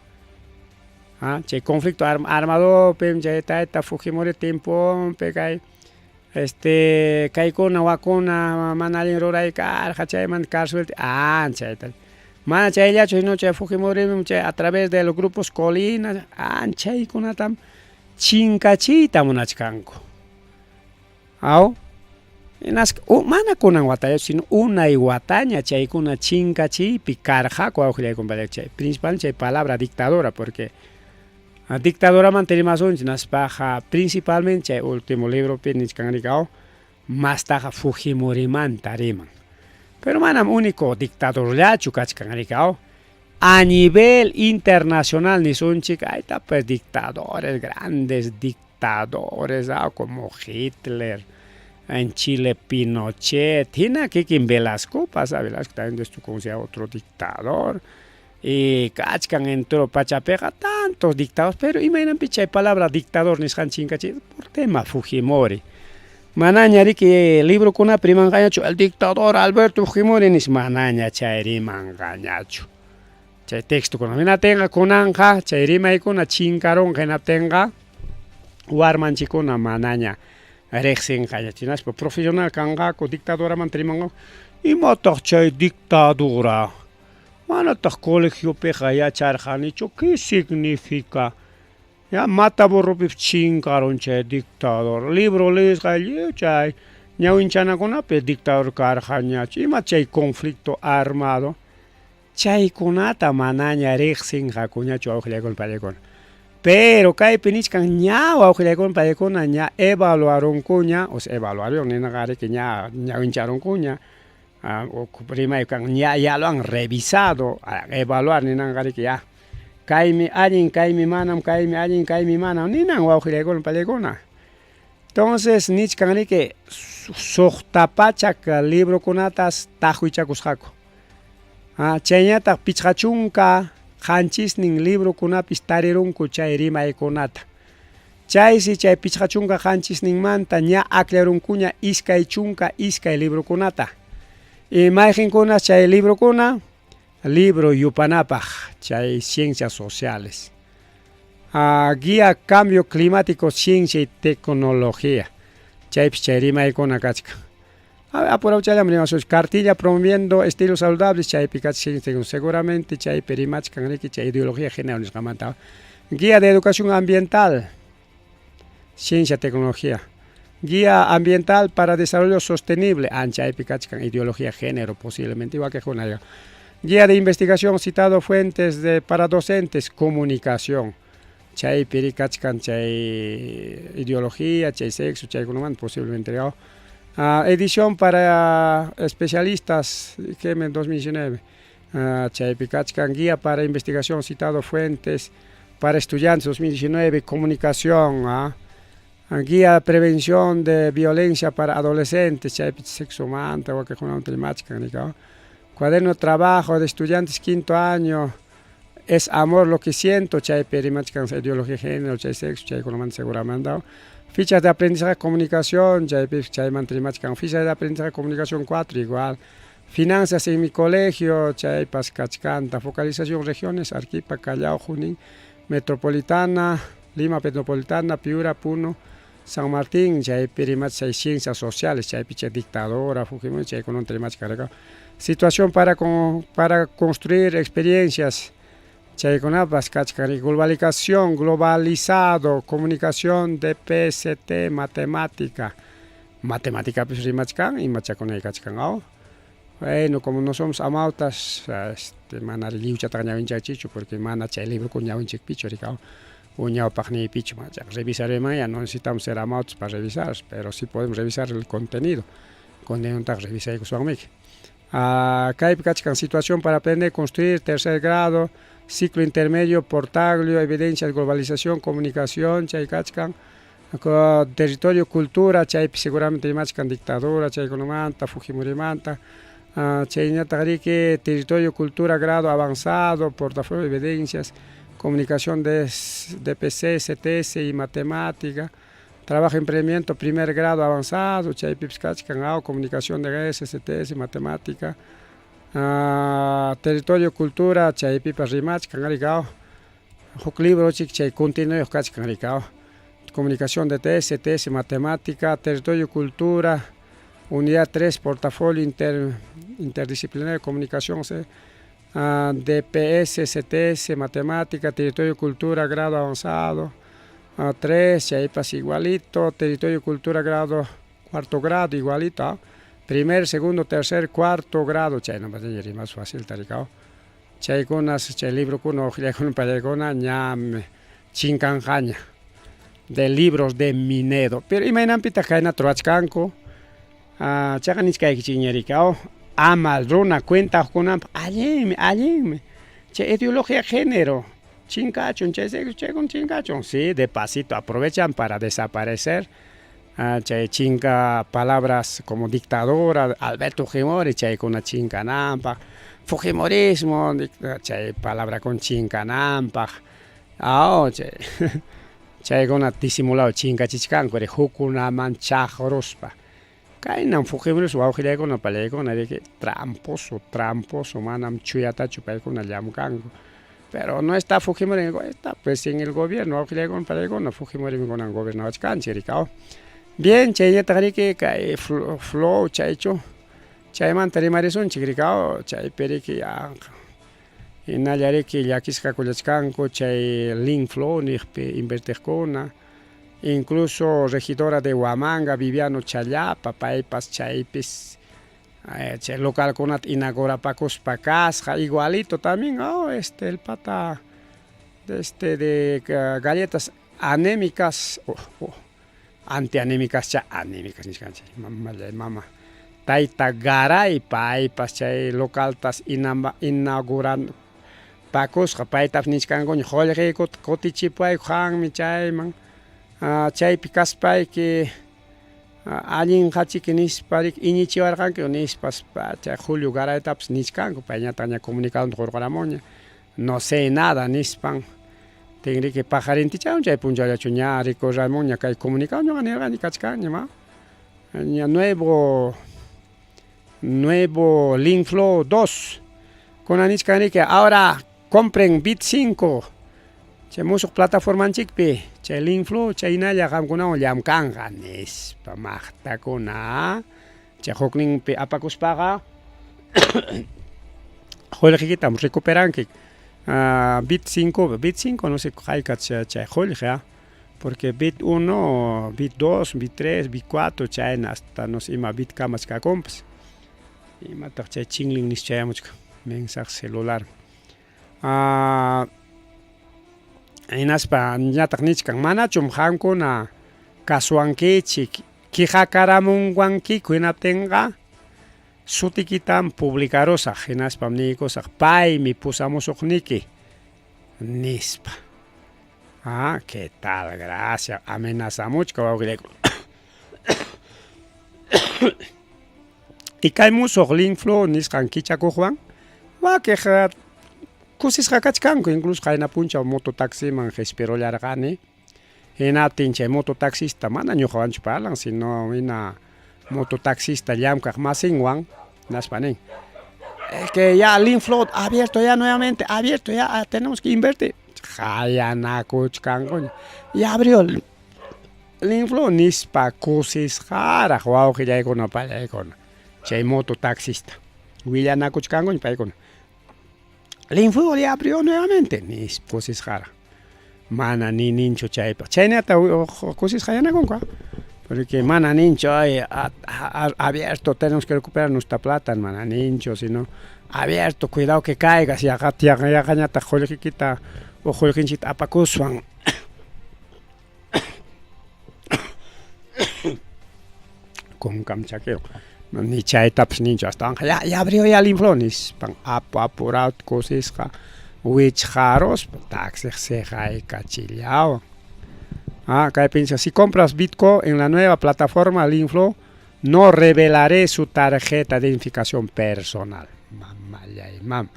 Speaker 3: Chay conflicto armado chay tayta Fujimori tiempompe kay kaykuna wakuna mana allin ruraykarqa chayman cárcelta chayta mana chayllachu sino chay Fujimorismo chay a través de los grupos colinas chaykunatam chinkachiyta munachkanku. Mana kunan watallachu sino unay wataña chaykuna chinkachiypi karqaku awqillaykunpaq chay principal chay palabra dictadura porque dictadura mantenimashunchik naspaqa principalmente chay último libro nisqanrikaw mastaqa Fujimorimanta riman. Pero manam único dictadorllachu kachkanrikaw a nivel internacional nisunchik ayta pues dictadores, grandes dictadores como Hitler, en Chile Pinochet, hina kikin Velasco, pasa Velasco también esto como sea otro dictador. Y cachcan entró Pachapeja tantos dictados, pero imagínate chay palabra dictador nisqanchinkachi por tema Fujimori. Manañari que libro kuna primangañachu el dictador Alberto Fujimori nis manaña chay rimangañachu. Chay texto kuna mina tenga kunanja chay rimaykuna chinkaron gena tenga warmanchikuna manaña rexengañachu naspa profesional kangaku dictadora mantrimango imataq chay dictadura. Manataq colegio peja yacharqanichu ¿qué significa? Ya mataburrupi chinkaron chay dictador. Libro leesqa chay ñawinchanakunapi dictador karqañachu. Ima chay conflicto armado. Chaykunata manaña riqsinqakuñachu awqillaykunpallikuna. Pero kaypi nisqan ñaw awqillaykunpallikuna ña evaluaronkuña, o sea evaluaron ninaqariki ñawincharonkuña. Ya lo han revisado, evaluar ninanqariki ya kaymi allin kaymi manam kaymi allin kaymi manam ninan wawqillaykunpallikuna. Entonces nichkanriki suqtapachak librokunatas tajuychakusqaku. Chayñataq pichqachunka qanchisnin librokunapis tarirunku chay rimaykunata. Chaysi chay pichqachunka qanchisninmanta ña aclarunkuña iskay chunka iskay librokunata. Imaginkuna chay librokuna, libro yupanapaq, chay ciencias sociales. Guía cambio climático, ciencia y tecnología. Chaypis chay rimaykuna kachka. Cartilla promoviendo estilos saludables, chaypi kachka seguramente chaypi rimachkanriki chay ideología general nisqamanta. Guía de educación ambiental, ciencia y tecnología. Guía ambiental para desarrollo sostenible, anchaypi kachkan ideología género posiblemente igual que Junaya. Guía de investigación citado fuentes para docentes, comunicación. Chaypi kachkan chay ideología, chay sexo, chay kunaman posiblemente. Edición para especialistas, que en 2019. Chaypi kachkan guía para investigación citado fuentes para estudiantes 2019, comunicación. Guía de prevención de violencia para adolescentes, sexo manta, cuaderno de trabajo de estudiantes quinto año, es amor lo que siento, ideología de género, sexo, seguramente. Fichas de aprendizaje de comunicación, fichas de aprendizaje de comunicación 4 igual. Finanzas en mi colegio, focalización regiones, Arequipa, Callao, Junín, Metropolitana, Lima Metropolitana, Piura, Puno, San Martín, ciencias sociales, dictadura, Fujimori, situación para construir experiencias Chaykunapas kachkari globalización, globalizado, comunicación, DPST, matemática. Matemática pues rimachkan y machakunay kachkan. Bueno, como no somos amautas, mana liuchata ñawinchachichu, porque mana chay libro con ñawinchik pichu ricao. Uñawpakni pichu machak. Revisar ya no necesitamos ser amautas para revisar, pero sí podemos revisar el contenido. Contenido revisar ikusuamik. Kaypi kachkan situación para aprender, construir, tercer grado, ciclo intermedio, portaglio, evidencias, globalización, comunicación, chay kachkan. Territorio, cultura, chay seguramente imachkan dictadura, chay economanta, Fujimorimanta. Chayñataqriki, territorio, cultura, grado avanzado, portafolio de evidencias, comunicación de DPC, CTS y matemática, trabajo emprendimiento, primer grado avanzado, chaypips kachkan, comunicación de GS, CTS y matemática, territorio, cultura, chaypipas rimachkan, arikao, huk libro chik chay continuo kachkan, arikao, comunicación de TS, CTS, matemática, territorio, cultura, unidad 3, portafolio interdisciplinario de comunicación, DPS, CTS, matemática, territorio, cultura, grado avanzado, 3, chaypas igualito, territorio, cultura, grado, cuarto grado, igualito, primer, segundo, tercer, cuarto grado, chay no más fácil, taricao, chay kunas, chay libro kuno, ojilay kun payakuna, ñam, chinkanjaña, de libros de Minedo, pero imaginampita kaina troachkanko, chaqanichkayki chiñarikao, amal runa cuenta kunampa allenme, che ideología género, chincachon, con chincachon, sí, de pasito aprovechan para desaparecer, che chinca palabras como dictadura, Alberto Fujimori, che con una chincanampa, Fujimorismo, che palabra con chincanampa, che con una disimulado chinca chichcan, que hukuna manchajorospa. Kainan Fujimoris wawqillaykunapa pallaykuna dije tramposo manam chuyatachu paykuna llamkanku. Pero no está Fujimori, está pues en el gobierno, wawqillaykuna pallaykuna Fujimori kunan gobernawachkanchik rikao. Bien, chayñataqriki kay flow chaychu chaymanta rimarisunchik rikao, chaypiriki hinallariki llakisqakullachkanku chay link flow niqpi invertiqkuna. Incluso regidora de Huamanga, Viviano Chayapa, paypas chaypis, chay local kunat inaugurapacus pacasja, igualito también, el pata de galletas anémicas, antianémicas, anémicas, mama, taita garay, paypas chay localtas inauguran pacusja, paytaf nichkangun, jolge kotichipay, hanmi chayman. Chaypi kaspayki allin hachiki nisparik iñichiwarqanki nispas chay Julio Garaytapas nichkanku payñata ña comunicado qurqaramuña no sé nada nispan tingriki pajarintichawan chay punchallachu ña rikurramuña kay comunicado ñuqa nirqani kachkanña ña nuevo link flow 2 kunanishkanriki ahora compren bit 5 chay musuq plataformanchikpi chay link flow chaynalla qamkunawan llamkanqa nispa maqtakuna chay hukninpi apakuspaqa qullqikitam recuperanki bit 5 no sé qayqa chay qullqi porque bit 1, bit 2, bit 3, bit 4 chayna hasta nos ima bit kamachkakumpas imataq chay chinglin nis chayamuchka mensaje celular Inaspa ñataq nichkan manachum qamkuna kasuwankichik qhijakaраmunwankiku hinaptinqa sutikitam publicarusaq hinaspam nikusaq paymi pusamusuqniki nispa qué tal gracias amenazamuchka wawqillaykuna y kay musuq link flow nisqan kichakuqwan waqiq kusisqa kachkanku incluso qayna punchaw mototaximan qhispirullarqani hinaptin chay mototaxista mana ñuqawanchu palan sino hina mototaxista llamkaq masinwan naspanin que ya link flow abierto ya nuevamente abierto ya tenemos que invertir hayanakuchkanku ya abrió link flow nispa kusisqaraq wawqillaykuna pallaykuna chay mototaxista willanakuchkanku paykuna Linfo le abrió nuevamente, ni cosas jara. Mana ni nincho chaypa. Chaynata cosas jayana con porque mana nincho abierto, tenemos que recuperar nuestra plata, mana nincho, sino abierto, cuidado que caiga, si acá cañata jolequita o jolequinchita apacuswan. Con camchaqueo. Ni chaytaps nincho hasta ya abrió ya el inflonis, pan apurado cosas wich jaros, taxes se jai cachillao. Acá piensa, si compras Bitcoin en la nueva plataforma Linflow, no revelaré su tarjeta de identificación personal. Mam.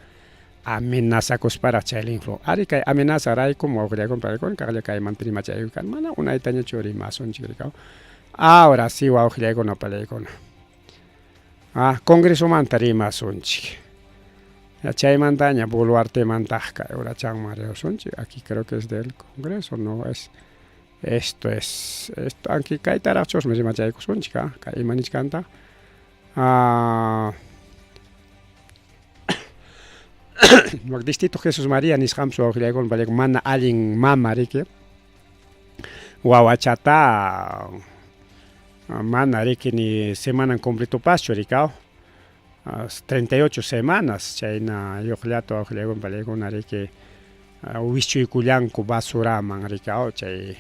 Speaker 3: Amenaza para chay Linflow. Ari que amenaza rai como quería comprar con que hay man prima chay kan mana una itaña chori más un chiricao. Ahora sí wow quería con apale con. Congreso mantari más un chique. Ya chay mantaña boluarte mantajka ahora chang mareo sonchi. Aquí creo que es del Congreso, no es. Esto, aquí hay tarachos, me llama Chayco Sonchica, hay manichcanta. Distinto Jesús María, ni Hamso, con Valek Mana, Alin Mamarike. Guawachata, Manarike, ni semana en completo paso, Ricao. 38 semanas, Chayna, Yojlato, con Valek, Narike, Huichu y Cuyanco, Basura, Manricao, Chay.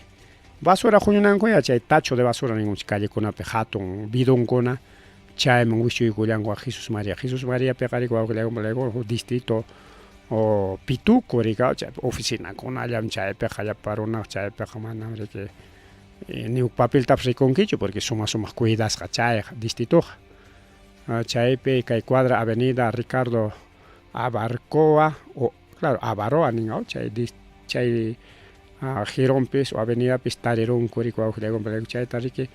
Speaker 3: Basura juñanco ya chay tacho de basura ningún calle con apejatón bidón con chay manguicho y cuyango Jesús María pegari con algo distrito o pituco rica oficina con allá chay peja para una chay peja mana que ni un papel tapse con quicho porque somos cuidas chay distrito chay pe que cuadra avenida Ricardo Abarcoa o claro Abaroa ningo chay Girompes o avenida Pistarerón, Curico, Auxiliar, Chay Tarique,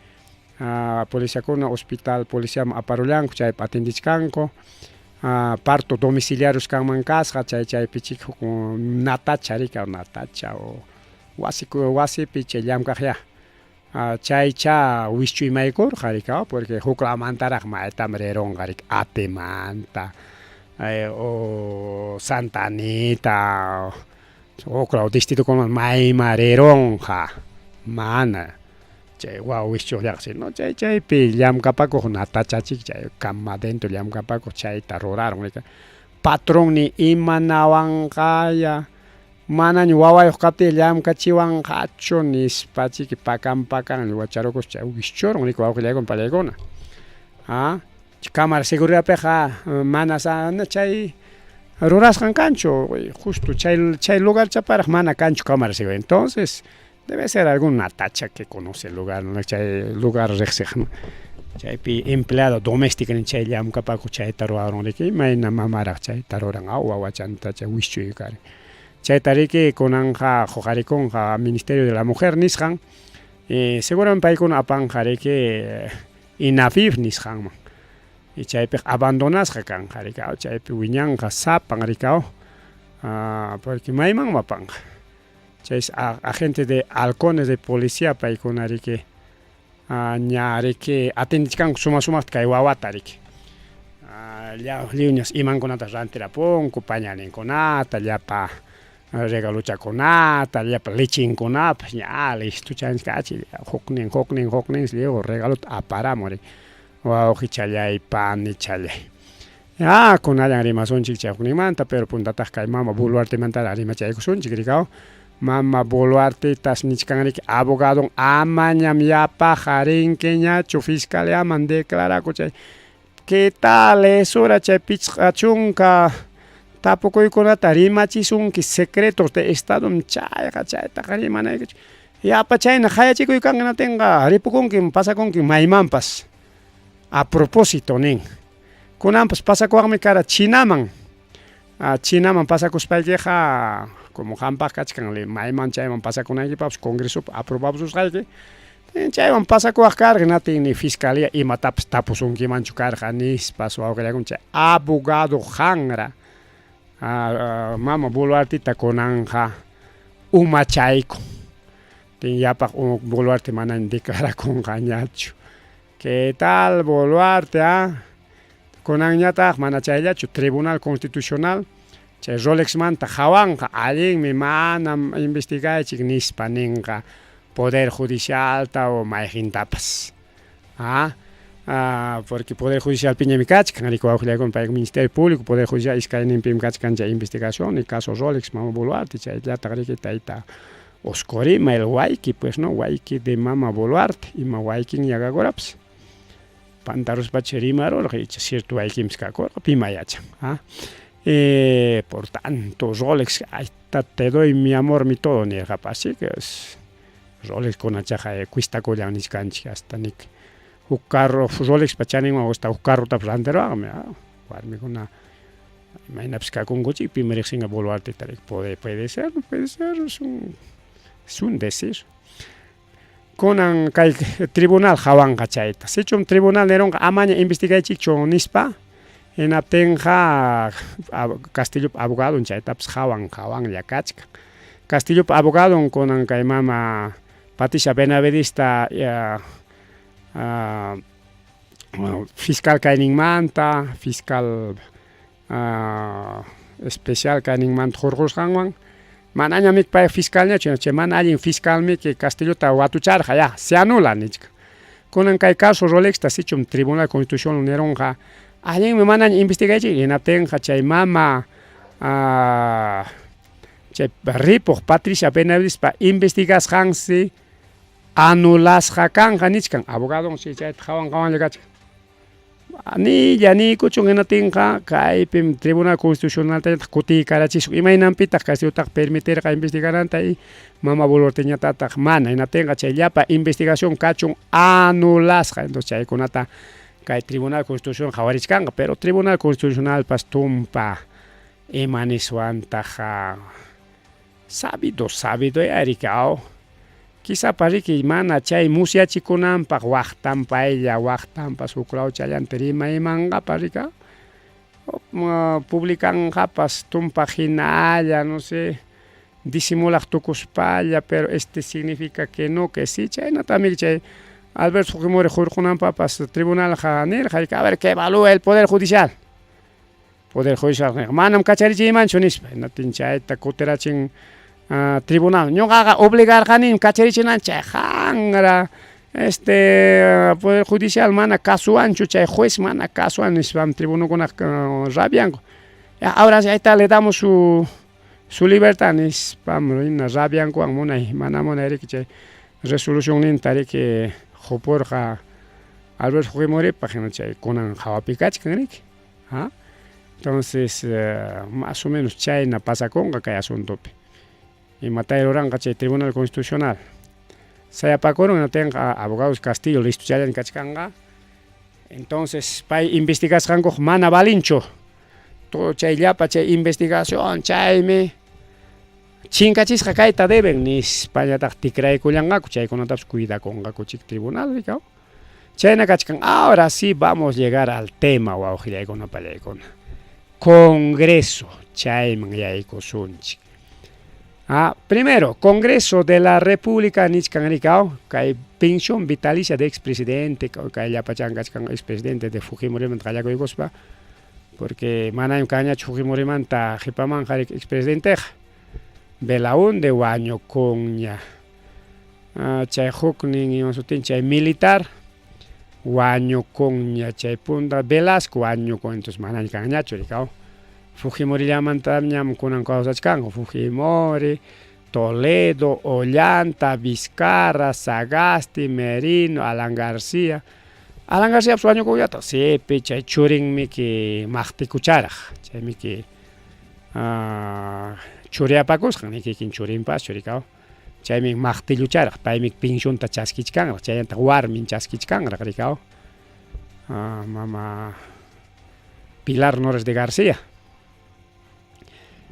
Speaker 3: Policía con Hospital, Policía Aparulanco, Chay Patendichcanco, Parto Domiciliarios Canmancasca, Chay Pichico, Natacha, Rica, Natacha, o Wasi Piche, Yamcajia, Chay Cha, Wishui Maicor, Jarica, porque Jukla Mantaraj, Maetamrerón, Garik, Atemanta, o Santa Anita, o claro, distrito con Maimarerón, mana. Chay wow, wicho ya se no chay pillam capaco natacha chic chay cama dentro yam capaco chay taroraron patrón ni imanawan kaya mana ni wawa yo kapte yam kachiwan hacho ni spachi ki pakan ni wacharocos chay wichoron ni kwa le con palegona cámara seguridad peja mana sa chay ruras cancho justo chay lugar chapara mana cancho cámara seguridad entonces debe ser alguna tacha que conoce el lugar, ¿no? Chay lugar rexejno. Chay empleado doméstico en chay yam capaco chay taroaron de que maina mamara chay taroran agua chanta chay wishu yukari. Chay tarike con anja jojari con Ministerio de la Mujer nishan. Seguramente hay con apanjare que inafif nishan. Y chay pe abandonas jacan jaricao chay pe wiñan sapan ricao. Porque maiman mapanga. Es agente de halcones de policía para iconari que ñare que atendican suma que guawatarik ya líneas iman con atas rantera pon compañan con ata ya pa regalucha con ata ya pa lechin con ap ya listo chans cachi hoknen leo regalo para mori wa ojichaya y pan y chale ya con allá rimason chicha con manta pero punta tasca mama buluarte manta rima chay son chigricao Mama Boluarte tasnichkanrik abogado amañam yapa jarinqueñacho fiscal aman declara coche ¿qué tal eso era che pichachunka tampoco y con la tarima chisunki secretos de estado chay tajarima ya pa chay na jaya chico y kangana tenga ripukon que pasa con que maimampas a propósito nen con ampas pasa con mi cara chinaman pasa con spalleja como hampa kachkan le maiman chayman pasa con aquí paps congreso aprobamos sus gaite chayman pasa con carga nati ni fiscalía y mataps tapos un kiman chukarja ni paso ahora con chay abogado hangra mama boluartita con anja uma chayco tin ya pa boluarte manan declara con gañacho ¿qué tal boluarte con añata mana chaylacho Tribunal Constitucional chay Rolex manta hawanqa allinmi mana investigaychik nispa ninqa Poder Judicial o mayjintapas. Porque Poder Judicial piñami kachkan, rikuawqllaykunmi payqa Ministerio Público, Poder Judicial iskayninpim kachkan chay investigación y caso Rolex Mama Boluarte, chayllata riki tayta oscorima el wayki, pues no, wayki de Mama Boluarte, ima waykin yagakorapas. Pantaruspa cherimarol, cierto waykim skakorqa pimayachan. Por tanto, Rolex, te doy mi amor, mi todo, ni así que es Rolex con achaja cuista collan niscanchi hasta nik carro Rolex pachanin o hasta carro taplantero guarme con una imagina con gochi primero sin Boluarte puede ser es un decir con kai tribunal hawan kachaita se un tribunal neron amaña investiga chicho nispa en aptenja Castillo abogado en chaita hawan ya kachka Castillo abogado con kai mama Patricia Benavedista fiscal kaining manta fiscal especial kaining mant Jorge Hangwan mananya mik pa fiscalnya che mananya fiscal mi que Castillo ta watuchar ya se anula nichka con kai caso Rolex ta sichum Tribunal Constitución neronja allen me mananya investigachi en aptenja chay mama chay ripo Patricia Benavedista investigas hansi anulas hakan nichkan abogado si chay hawan legat ni yani kuchung enatinqa kaypim Tribunal Constitucional ta kuti karachis imaynanpitaq Castillotaqa permitir ka investigaranta y Mama Boluarteñataqa mana enatinqa chay llapa investigación kachun anulasqa entonces chaykunata kay Tribunal Constitución hawarichkanqa pero Tribunal Constitucional pastumpa emaniswantaqa sabido yarikao quizá pariki mana chay musiachikunanpaq waqtanpas uklaw chayanterima imanga parika publicanjapas tumpajinalla no sé disimulaq tukuspalla pero significa que no que sí chaynatami chay Alberto Fujimori hurqunanpapas tribunal hanir a ver que evalúa el Poder Judicial manam kacharichimanchu nispa natin chayta kutirachin tribunal ñuqaqa obligarqanin kacharichinan chay hangra Poder Judicial mana kasuanchu chay juez mana kasuan nispam tribunalkunaq rabianku ahora ahí le damos su libertad nispam rabiankuwan munay mana munayrik chay resolución nintariki huporqa Alberto Fujimoripaq chay kunan hawapikachkanrik entonces más o menos chayna pasakunqa kay asuntopi y matayruranqa chay Tribunal Constitucional sayapakurun tenga abogados Castillo listo chayan kachkanqa entonces pay investigasqanku mana valinchu todo chay llapa chay investigación chaymi chinkachisqa kayta deben nispañataq tikraykullanqaku chaykunatapas cuidakunqaku chik tribunal rikaw chayna kachkan ahora sí vamos a llegar al tema wawqillaykuna pallaykuna Congreso chayman yaykusunchik primero, Congreso de la República nichkanrikao, kay pensión vitalicia de expresidente, kay llapachanchkan expresidente de Fujimorimanta qallakuykospa, porque manaymi kañachu Fujimorimanta qipamanqa expresidente Belaunde wañukunña, chay huknin imashutin chay militar wañukunña, chay punta Velasco wañukun, entonces manaymi kañachu rikao. Fujimori llamantamñam kunan kawsachkanku Fujimori, Toledo, Ollanta, Vizcarra, Sagasti, Merino, Alan García pues wañukunyata sipi chay churinmiki maqtikucharaq chaymiki churiapakusqan kikin churinpas rikaw chaymi maqtillucharaq paymi pensionta chaskichkanraq chayanta warmin chaskichkanraq rikaw mama Pilar Nores de García.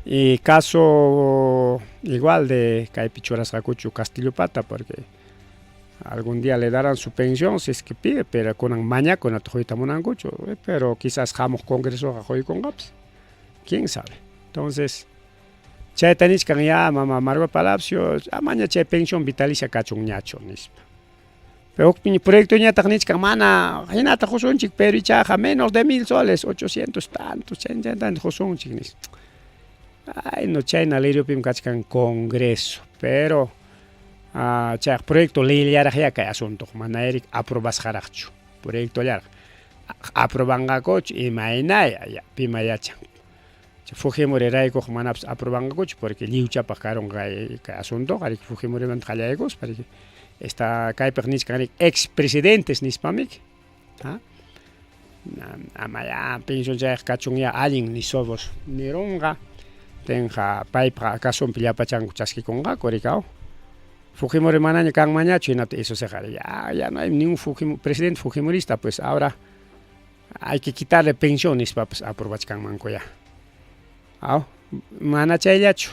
Speaker 3: Y caso igual de Caipichuras Racuchu Castillo Pata, porque algún día le darán su pensión si es que pide, pero con maña con atojoita monangucho, pero quizás jamás Congreso ajoy con gaps, quién sabe. Entonces, chay taniscan ya mama Margot Palacio, maña chay pensión vitalicia cachun ñacho nispa. Pero mi proyecto ya tachnichkan mana, hinata josunchik, pero chaja menos de 1,000 soles, 800 tantos, chay josunchik nispa. Ay, no chayna lirio pim kachkan congreso, pero chay proyecto ley yaraj ya kay asunto mana erik aprobas jaraqchu. Proyecto yaraj aprobangakoch imaynaya ya pima yachan. Fujimori rayko manaps aprobangakoch porque liuchapa karon kay asunto kay Fujimori man qallaykos para que esta kay perniskan ex presidentes nispamik. Amaya pensión ya kachun ya alin ni sobos nironga tenja paipa kason pillapachan chaskikonga korikao. Fujimori manaña kan mañacho y eso se ya no hay ningún presidente fujimorista, pues ahora hay que quitarle pensiones para pues, aprovechar manco ya. Manachaylacho.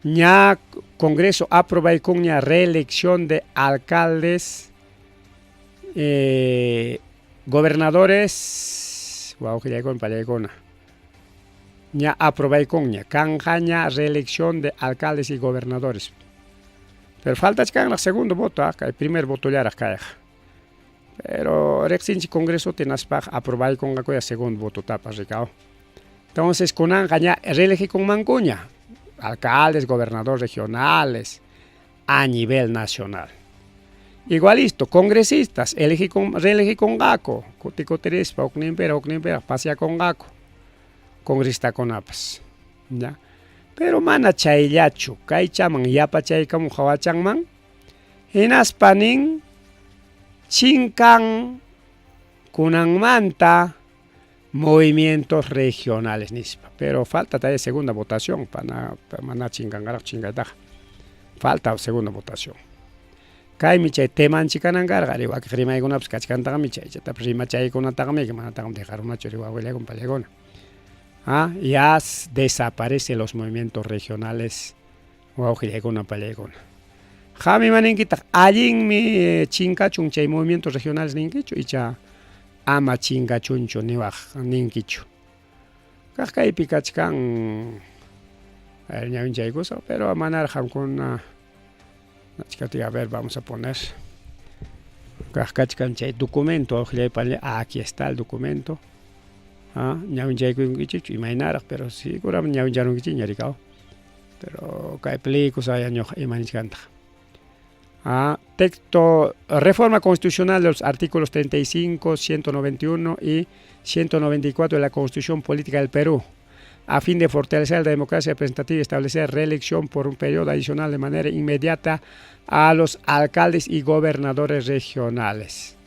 Speaker 3: Ya Congreso aprueba con la reelección de alcaldes, gobernadores, ya aprueba con ya canjaña reelección de alcaldes y gobernadores. Pero falta que hagan el segundo voto, que el primer voto ya era caer. Pero el Congreso tiene aprobar con el segundo voto tapa recao. Entonces con ya reelegir con mancuña alcaldes, gobernadores regionales a nivel nacional. Igualito, congresistas, reelegir con gaco, coticoterespa, ocnimpera, pasea con gaco, congresista con apas. ¿Ya? Pero mana chayllachu, kay chaman yapa chaykamu hawachangman, hinaspanin chinkan kunanmanta movimientos regionales nispa. Pero falta todavía segunda votación para mana chinkangarak chingaytaj. Falta segunda votación. Kay michay teman chikanangarga riwak rimaykunapas kachkantaqa michay chata rima chaykunataqa que manataqam dejarunachu riwawillaykun pallaykuna. Ya desaparecen los movimientos regionales. Jami maninquita allin mi chinkachun chay movimientos regionales ninquichu y cha ama chinkachuncho niwaj ninquichu. Kajkaypi kachkan ñawin chaykusa, pero manarjam con a ver, vamos a poner kajkachkan chay documento, aquí está el documento. Ñawin chaykunkichu imaynarak, pero seguramente ñawin charunkichu ñarikao. Pero kay películas ayañoj imaniscanta. Texto, reforma constitucional de los artículos 35, 191 y 194 de la Constitución Política del Perú, a fin de fortalecer la democracia representativa y establecer reelección por un periodo adicional de manera inmediata a los alcaldes y gobernadores regionales.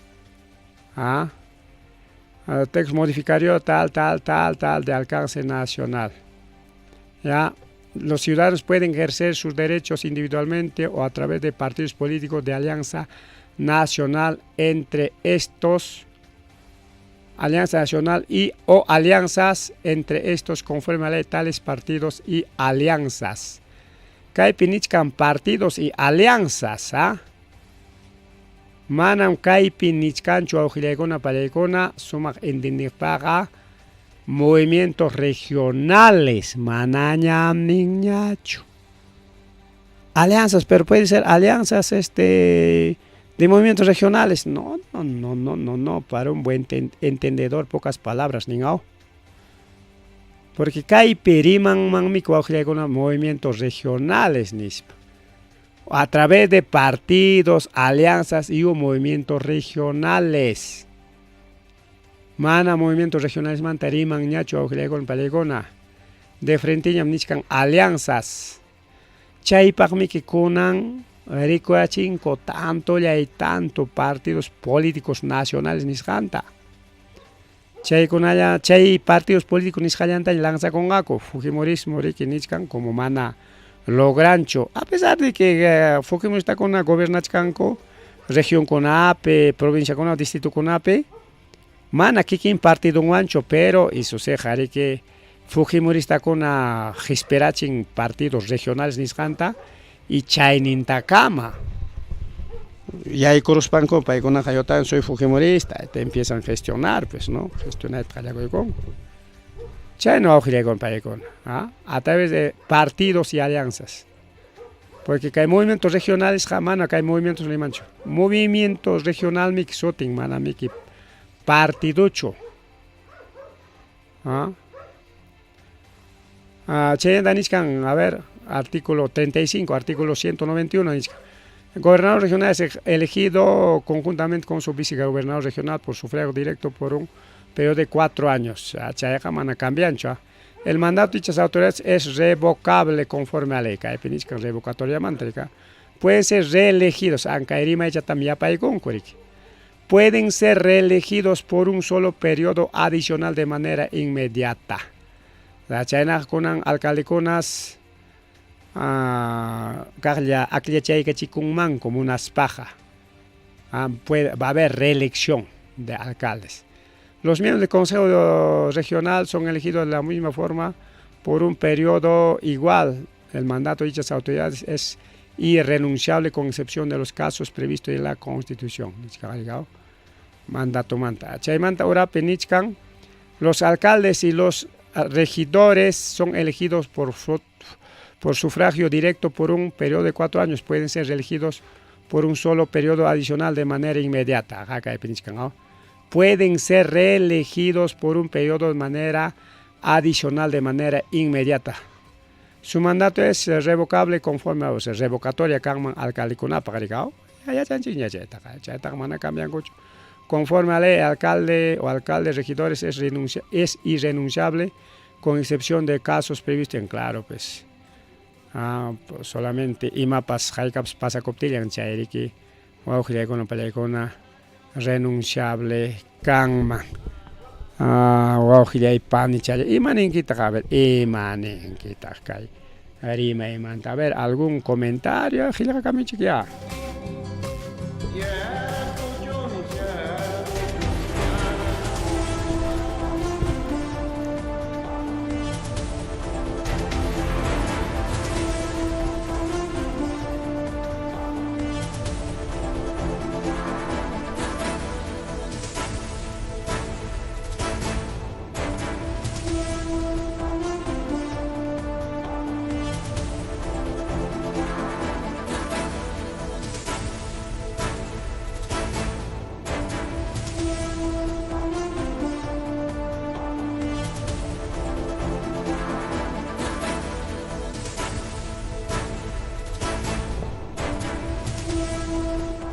Speaker 3: Texto modificario tal de alcance nacional. Ya. Los ciudadanos pueden ejercer sus derechos individualmente o a través de partidos políticos de alianza nacional entre estos, alianza nacional y o alianzas entre estos conforme a la ley tales partidos y alianzas. Kaypinichkan partidos y alianzas, Manam kaypinichkanchu awqillaykuna pallaykuna sumaq entendikpaqa movimientos regionales, manañam niñacho. Alianzas, pero puede ser alianzas de movimientos regionales. No, para un buen entendedor, pocas palabras, niñao. Porque kay periman manmico con movimientos regionales, nispa. A través de partidos, alianzas y movimientos regionales. Mana movimientos regionales mantariman ñacho auxilaygon pallaykuna de frente ñam nichkan alianzas chaypaqmi que kunan rikuachinko tanto y tanto partidos políticos nacionales nisqanta chaykunalla chay partidos políticos nisqallanta lanzakongaku Fujimorismo riki nichkan como mana lograncho, a pesar de que Fujimori está con una gobernachkanko región kunapi, provincia kunapi, distrito kunapi mana kikin partido ancho, pero eso se jare que Fujimori está con una hisperachin partidos regionales nisqanta y chaynintakama. Y ahí corresponde para que una yo soy fujimorista, te empiezan a gestionar, pues, ¿no? Gestionar con chay no a través de partidos y alianzas. Porque hay movimientos regionales, jamás no hay movimientos limancho. Movimientos regionales, mixotin, manamiki. Partiducho. Chayanta nishkan, a ver, artículo 35, artículo 191 nishkan. El gobernador regional es elegido conjuntamente con su vicegobernador regional por sufragio directo por un periodo de 4 años. El mandato de dichas autoridades es revocable conforme a la ley. Revocatoria mantrica. Pueden ser reelegidos. Pueden ser reelegidos por un solo periodo adicional de manera inmediata. La China con alcaldeconas como unas pajas. Va a haber reelección de alcaldes. Los miembros del Consejo Regional son elegidos de la misma forma por un periodo igual. El mandato de dichas autoridades es irrenunciable con excepción de los casos previstos en la Constitución. Mandato manta. Chaymanta ahora penichkan. Los alcaldes y los regidores son elegidos por sufragio directo por un periodo de 4 años. Pueden ser reelegidos por un solo periodo adicional de manera inmediata. Pueden ser reelegidos por un periodo de manera adicional de manera inmediata. Su mandato es revocable conforme a la revocatoria alcalde. Conforme a la ley, alcalde o alcaldes regidores es irrenunciable con excepción de casos previstos en claro, pues. Pues solamente imapas haikaps pasa coptilian chairiki wauhriakuna pallaykuna renunciable kanman. Wauhriaypani chaya imaninkita a ver imaninkita kay rima imanta. A ver, algún comentario hilaka kamichik ya.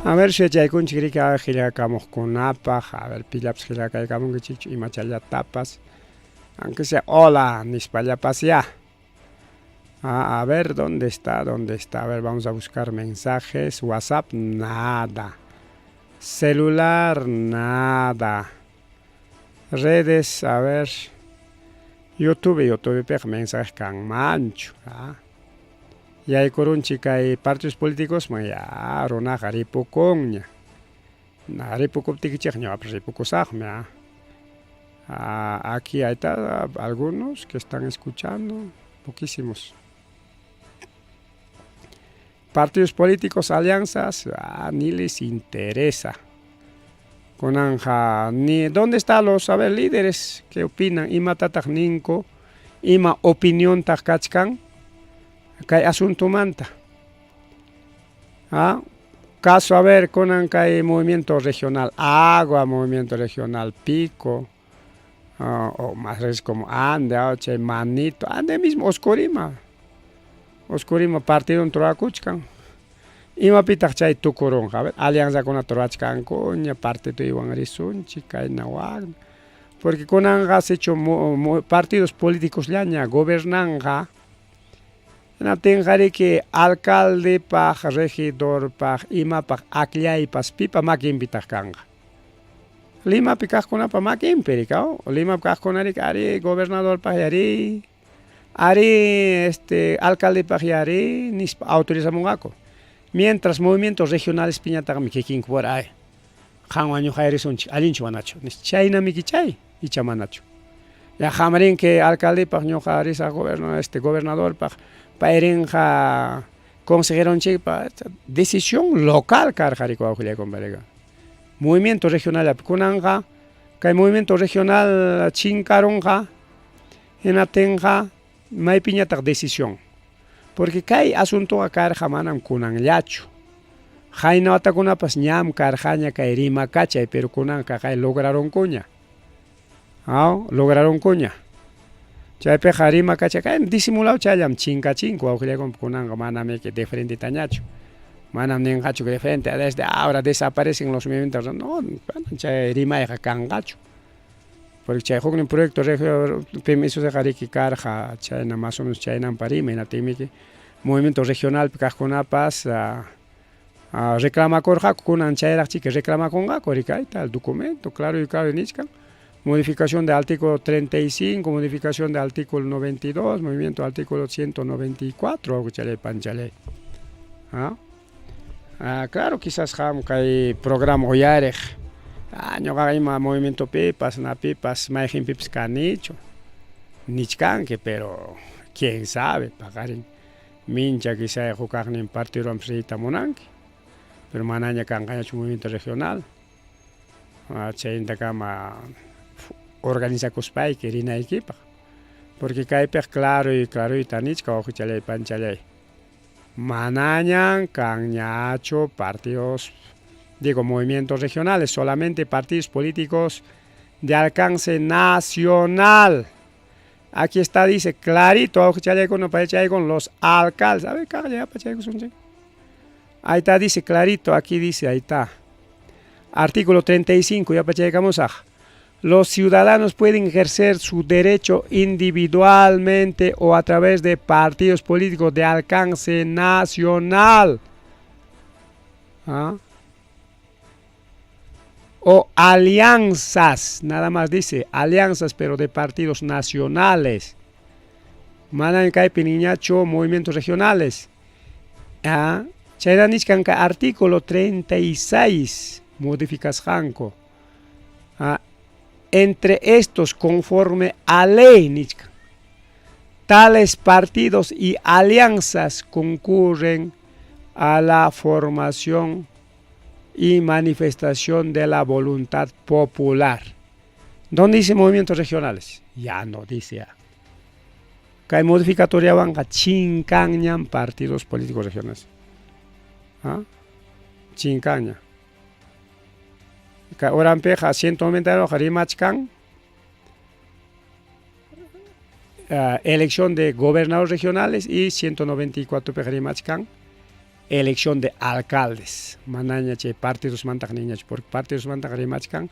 Speaker 3: A ver, si hay un chiquirica giracamos con napa, a ver, pilaps giracamos que chicho y machala tapas, aunque sea hola, nispayapas ya. A ver, ¿dónde está? A ver, vamos a buscar mensajes. WhatsApp, nada. Celular, nada. Redes, a ver. YouTube, mensajes can mancho. Y hay corunchica y partidos políticos, ya, rona jaripucoña. Aquí hay algunos que están escuchando, poquísimos. Partidos políticos, alianzas, ni les interesa. Con anja, ni dónde están los líderes que opinan, ima tatajninko, ima opinión tajkachkan. Hay asunto manta. Caso a ver con hay movimiento regional agua, movimiento regional pico, o más veces como ande, manito, ande mismo oscurima partido en Troacuchcan. Ima pitach chay tukurón, a ver, alianza con la Troachcan coña, partido iwan risunchi, kay nawag. Porque con has hecho partidos políticos llaña, gobernanja. No tenga que alcalde paj, regidor paj, ima paj, akliay pas pipa makin pitakanga. Lima pikaj kuna pa makin pericao, Lima pikaj kuna ari gobernador paj ari alcalde paj ari nis autoriza mungako. Mientras movimientos regionales piñata mi kekin por ay. Hanwaño jairi sonchi, alincho manacho, nis chayna miki chay y chamanacho. Ya jamarin que alcalde paj ño jari sa gobernador paj Pairenja consejero chipa decisión local carjarico con Belega. Movimiento regional kunanga, que movimiento regional chincaronja, en atenja, mai piñata decisión. Porque hay asunto a carjamanan kunan yacho. Jaina atakuna pas ñam carjaña kairima cachay, pero kunan kajay lograron cuña. Lograron cuña. Chaypiqa rima kachaka disimulado chayllam chinkachinku wawqillaykuna kunanqa manami que de frente tañachu. Manam ninqachu que de frente desde ahora desaparecen los movimientos. No, chay rimayqa kanqachu. Porque chay huknin proyecto permiso de jariki karja chayna más o menos chaynan parima inatimiki movimiento regional kaqkunapas reclamakorqaku kunan chayraqchi que reclamakunqaku rikayta el documento claro y claro niscan. Modificación del artículo 35, modificación del artículo 92, movimiento del artículo 194, claro, quizás hay programa hoyarej, no movimiento pipas, na pipas, maijin pipas canicho, nichkanque, pero quién sabe, pagarin, mincha quizá jucarnin partido amsita monanque, pero manaña cangaña movimiento regional, chaynta kama organiza cospay que rina equipa porque kaypik claro y tanichka ojuchalay panchalay manañan cañacho partidos digo movimientos regionales solamente partidos políticos de alcance nacional. Aquí está dice clarito ojuchalay con los alcaldes a ver ahí está dice clarito aquí dice ahí está artículo 35 ya pachaycamos los ciudadanos pueden ejercer su derecho individualmente o a través de partidos políticos de alcance nacional. O alianzas, nada más dice, alianzas pero de partidos nacionales. Manan Kaipiniñacho, movimientos regionales. Chayranichkanka, artículo 36, modificas Janko. Entre estos, conforme a ley, tales partidos y alianzas concurren a la formación y manifestación de la voluntad popular. ¿Dónde dice movimientos regionales? Ya no dice. Que hay modificatoria banca chincañan partidos políticos regionales. Chincaña. Ahora empieza 190 Harimachkan, elección de gobernadores regionales y 194 Harimachkan, elección de alcaldes. Manañache partidos mantajniñach por partidos mantajrimachkan,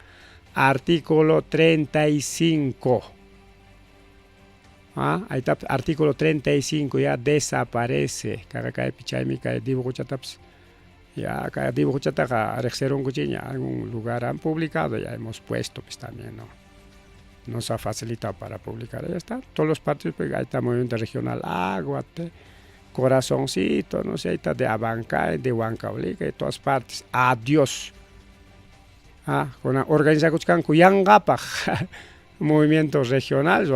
Speaker 3: artículo 35. Ahí está, artículo 35 ya desaparece. Cada pichaimica dibujo chataps. Ya acá dibujo chataja rexerón cuchiña algún lugar han publicado ya hemos puesto pues también nos ha facilitado para publicar ya está todos los partidos pues, ahí está movimiento regional Aguate Corazoncito no sé ahí está de Abancay de Huancavelica de todas partes adiós con la organización Cuyangapaj movimientos regionales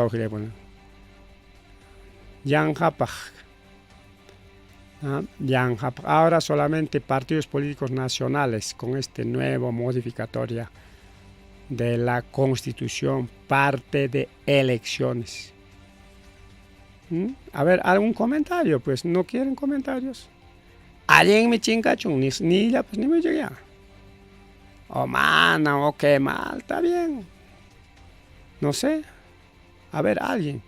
Speaker 3: Yangapaj ahora solamente partidos políticos nacionales con este nuevo modificatoria de la Constitución, parte de elecciones. A ver, ¿algún comentario? Pues no quieren comentarios. Alguien me chincachun, ni ya, pues ni me llegué. Oh, mano, ok, mal, está bien. No sé. A ver, alguien.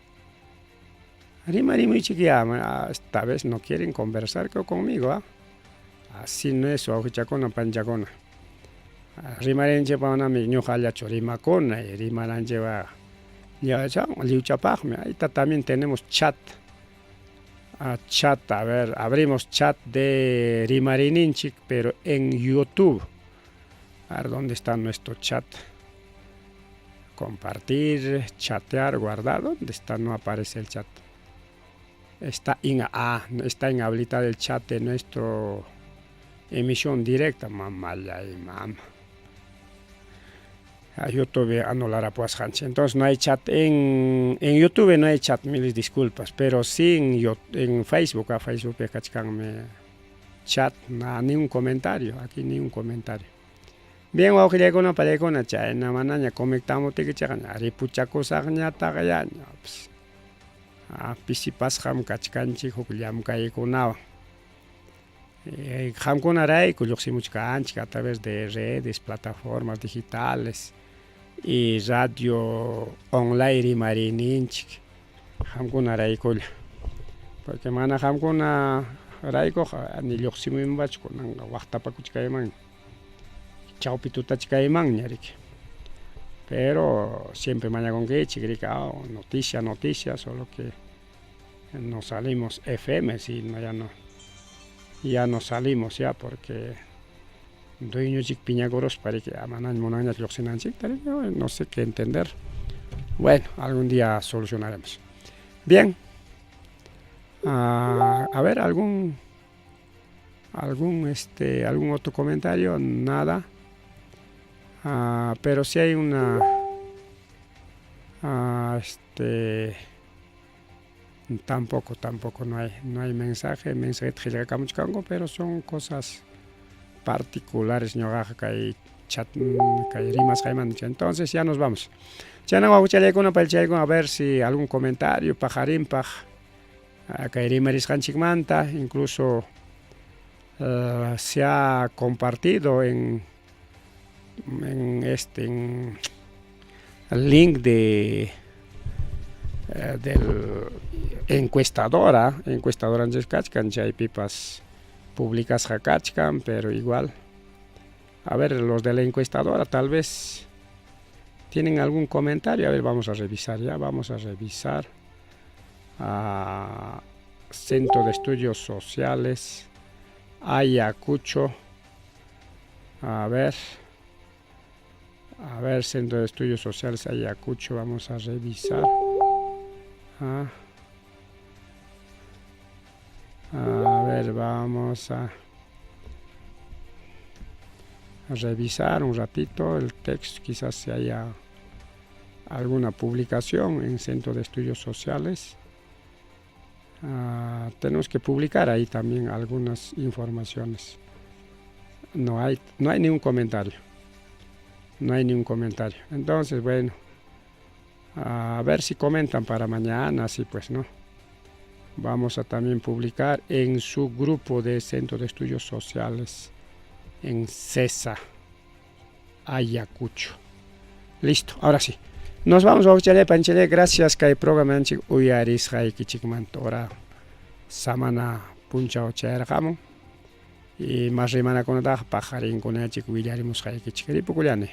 Speaker 3: Rima chiquilla, esta vez no quieren conversar conmigo, así no es, ojichacona, panchacona. Rimarenche para mi ñujalla chorimacona y rimaranche va. Ya, liuchapajme, ahí también tenemos chat. Chat, a ver, abrimos chat de Rimarininchik, pero en YouTube. A ver, ¿dónde está nuestro chat? Compartir, chatear, guardar, ¿dónde está? No aparece el chat. Está inhabilitado el chat de nuestra emisión directa, mamá. A YouTube anulará pues entonces no hay chat en YouTube, no hay chat, miles disculpas, pero sí en Facebook, a Facebook me chat, ningún comentario, aquí ningún comentario. Bien, ojalá con una pareja con una manana conectamos te que chagan, aripuchaco sagna tagaya. Pisipas ham kachkanchi hukulyam kaykunawa. Hamkunaray kuyuksimuchkanchik a través de redes, plataformas digitales y radio online rimarininchik. hamkuna raykulla porque mana hamkuna rayku ni lluqsimunbachu kunanqa waqtapakuchkayman chawpi tutachkaymanñarik pero siempre mañakunkichik rika noticia solo que no salimos FM si no ya no salimos ya porque dueñochik piñakoros para que amanan monañas lluqsinanchik no sé qué entender. Bueno, algún día solucionaremos. Bien. A ver, algún otro comentario, nada. Pero si hay una tampoco no hay mensaje pero son cosas particulares chat entonces ya nos vamos. A ver si algún comentario pajarimpaj incluso se ha compartido en el link del encuestadora en Kachkan, hay pipas públicas Kachkan, pero igual a ver, los de la encuestadora tal vez tienen algún comentario. A ver, vamos a revisar. Centro de Estudios Sociales Ayacucho. A ver, Centro de Estudios Sociales Ayacucho, vamos a revisar. A ver, vamos a revisar un ratito el texto, quizás si haya alguna publicación en Centro de Estudios Sociales. Tenemos que publicar ahí también algunas informaciones. No hay ningún comentario. Entonces, bueno, a ver si comentan para mañana, así pues, ¿no? Vamos a también publicar en su grupo de Centro de Estudios Sociales en CESA Ayacucho. Listo, ahora sí. Nos vamos a Panchele, gracias que el programa uyaris Kichikmantora Samana Puncha Ocherjamo y más remana con pajarín con el chico Villarimos Kichikripuculane.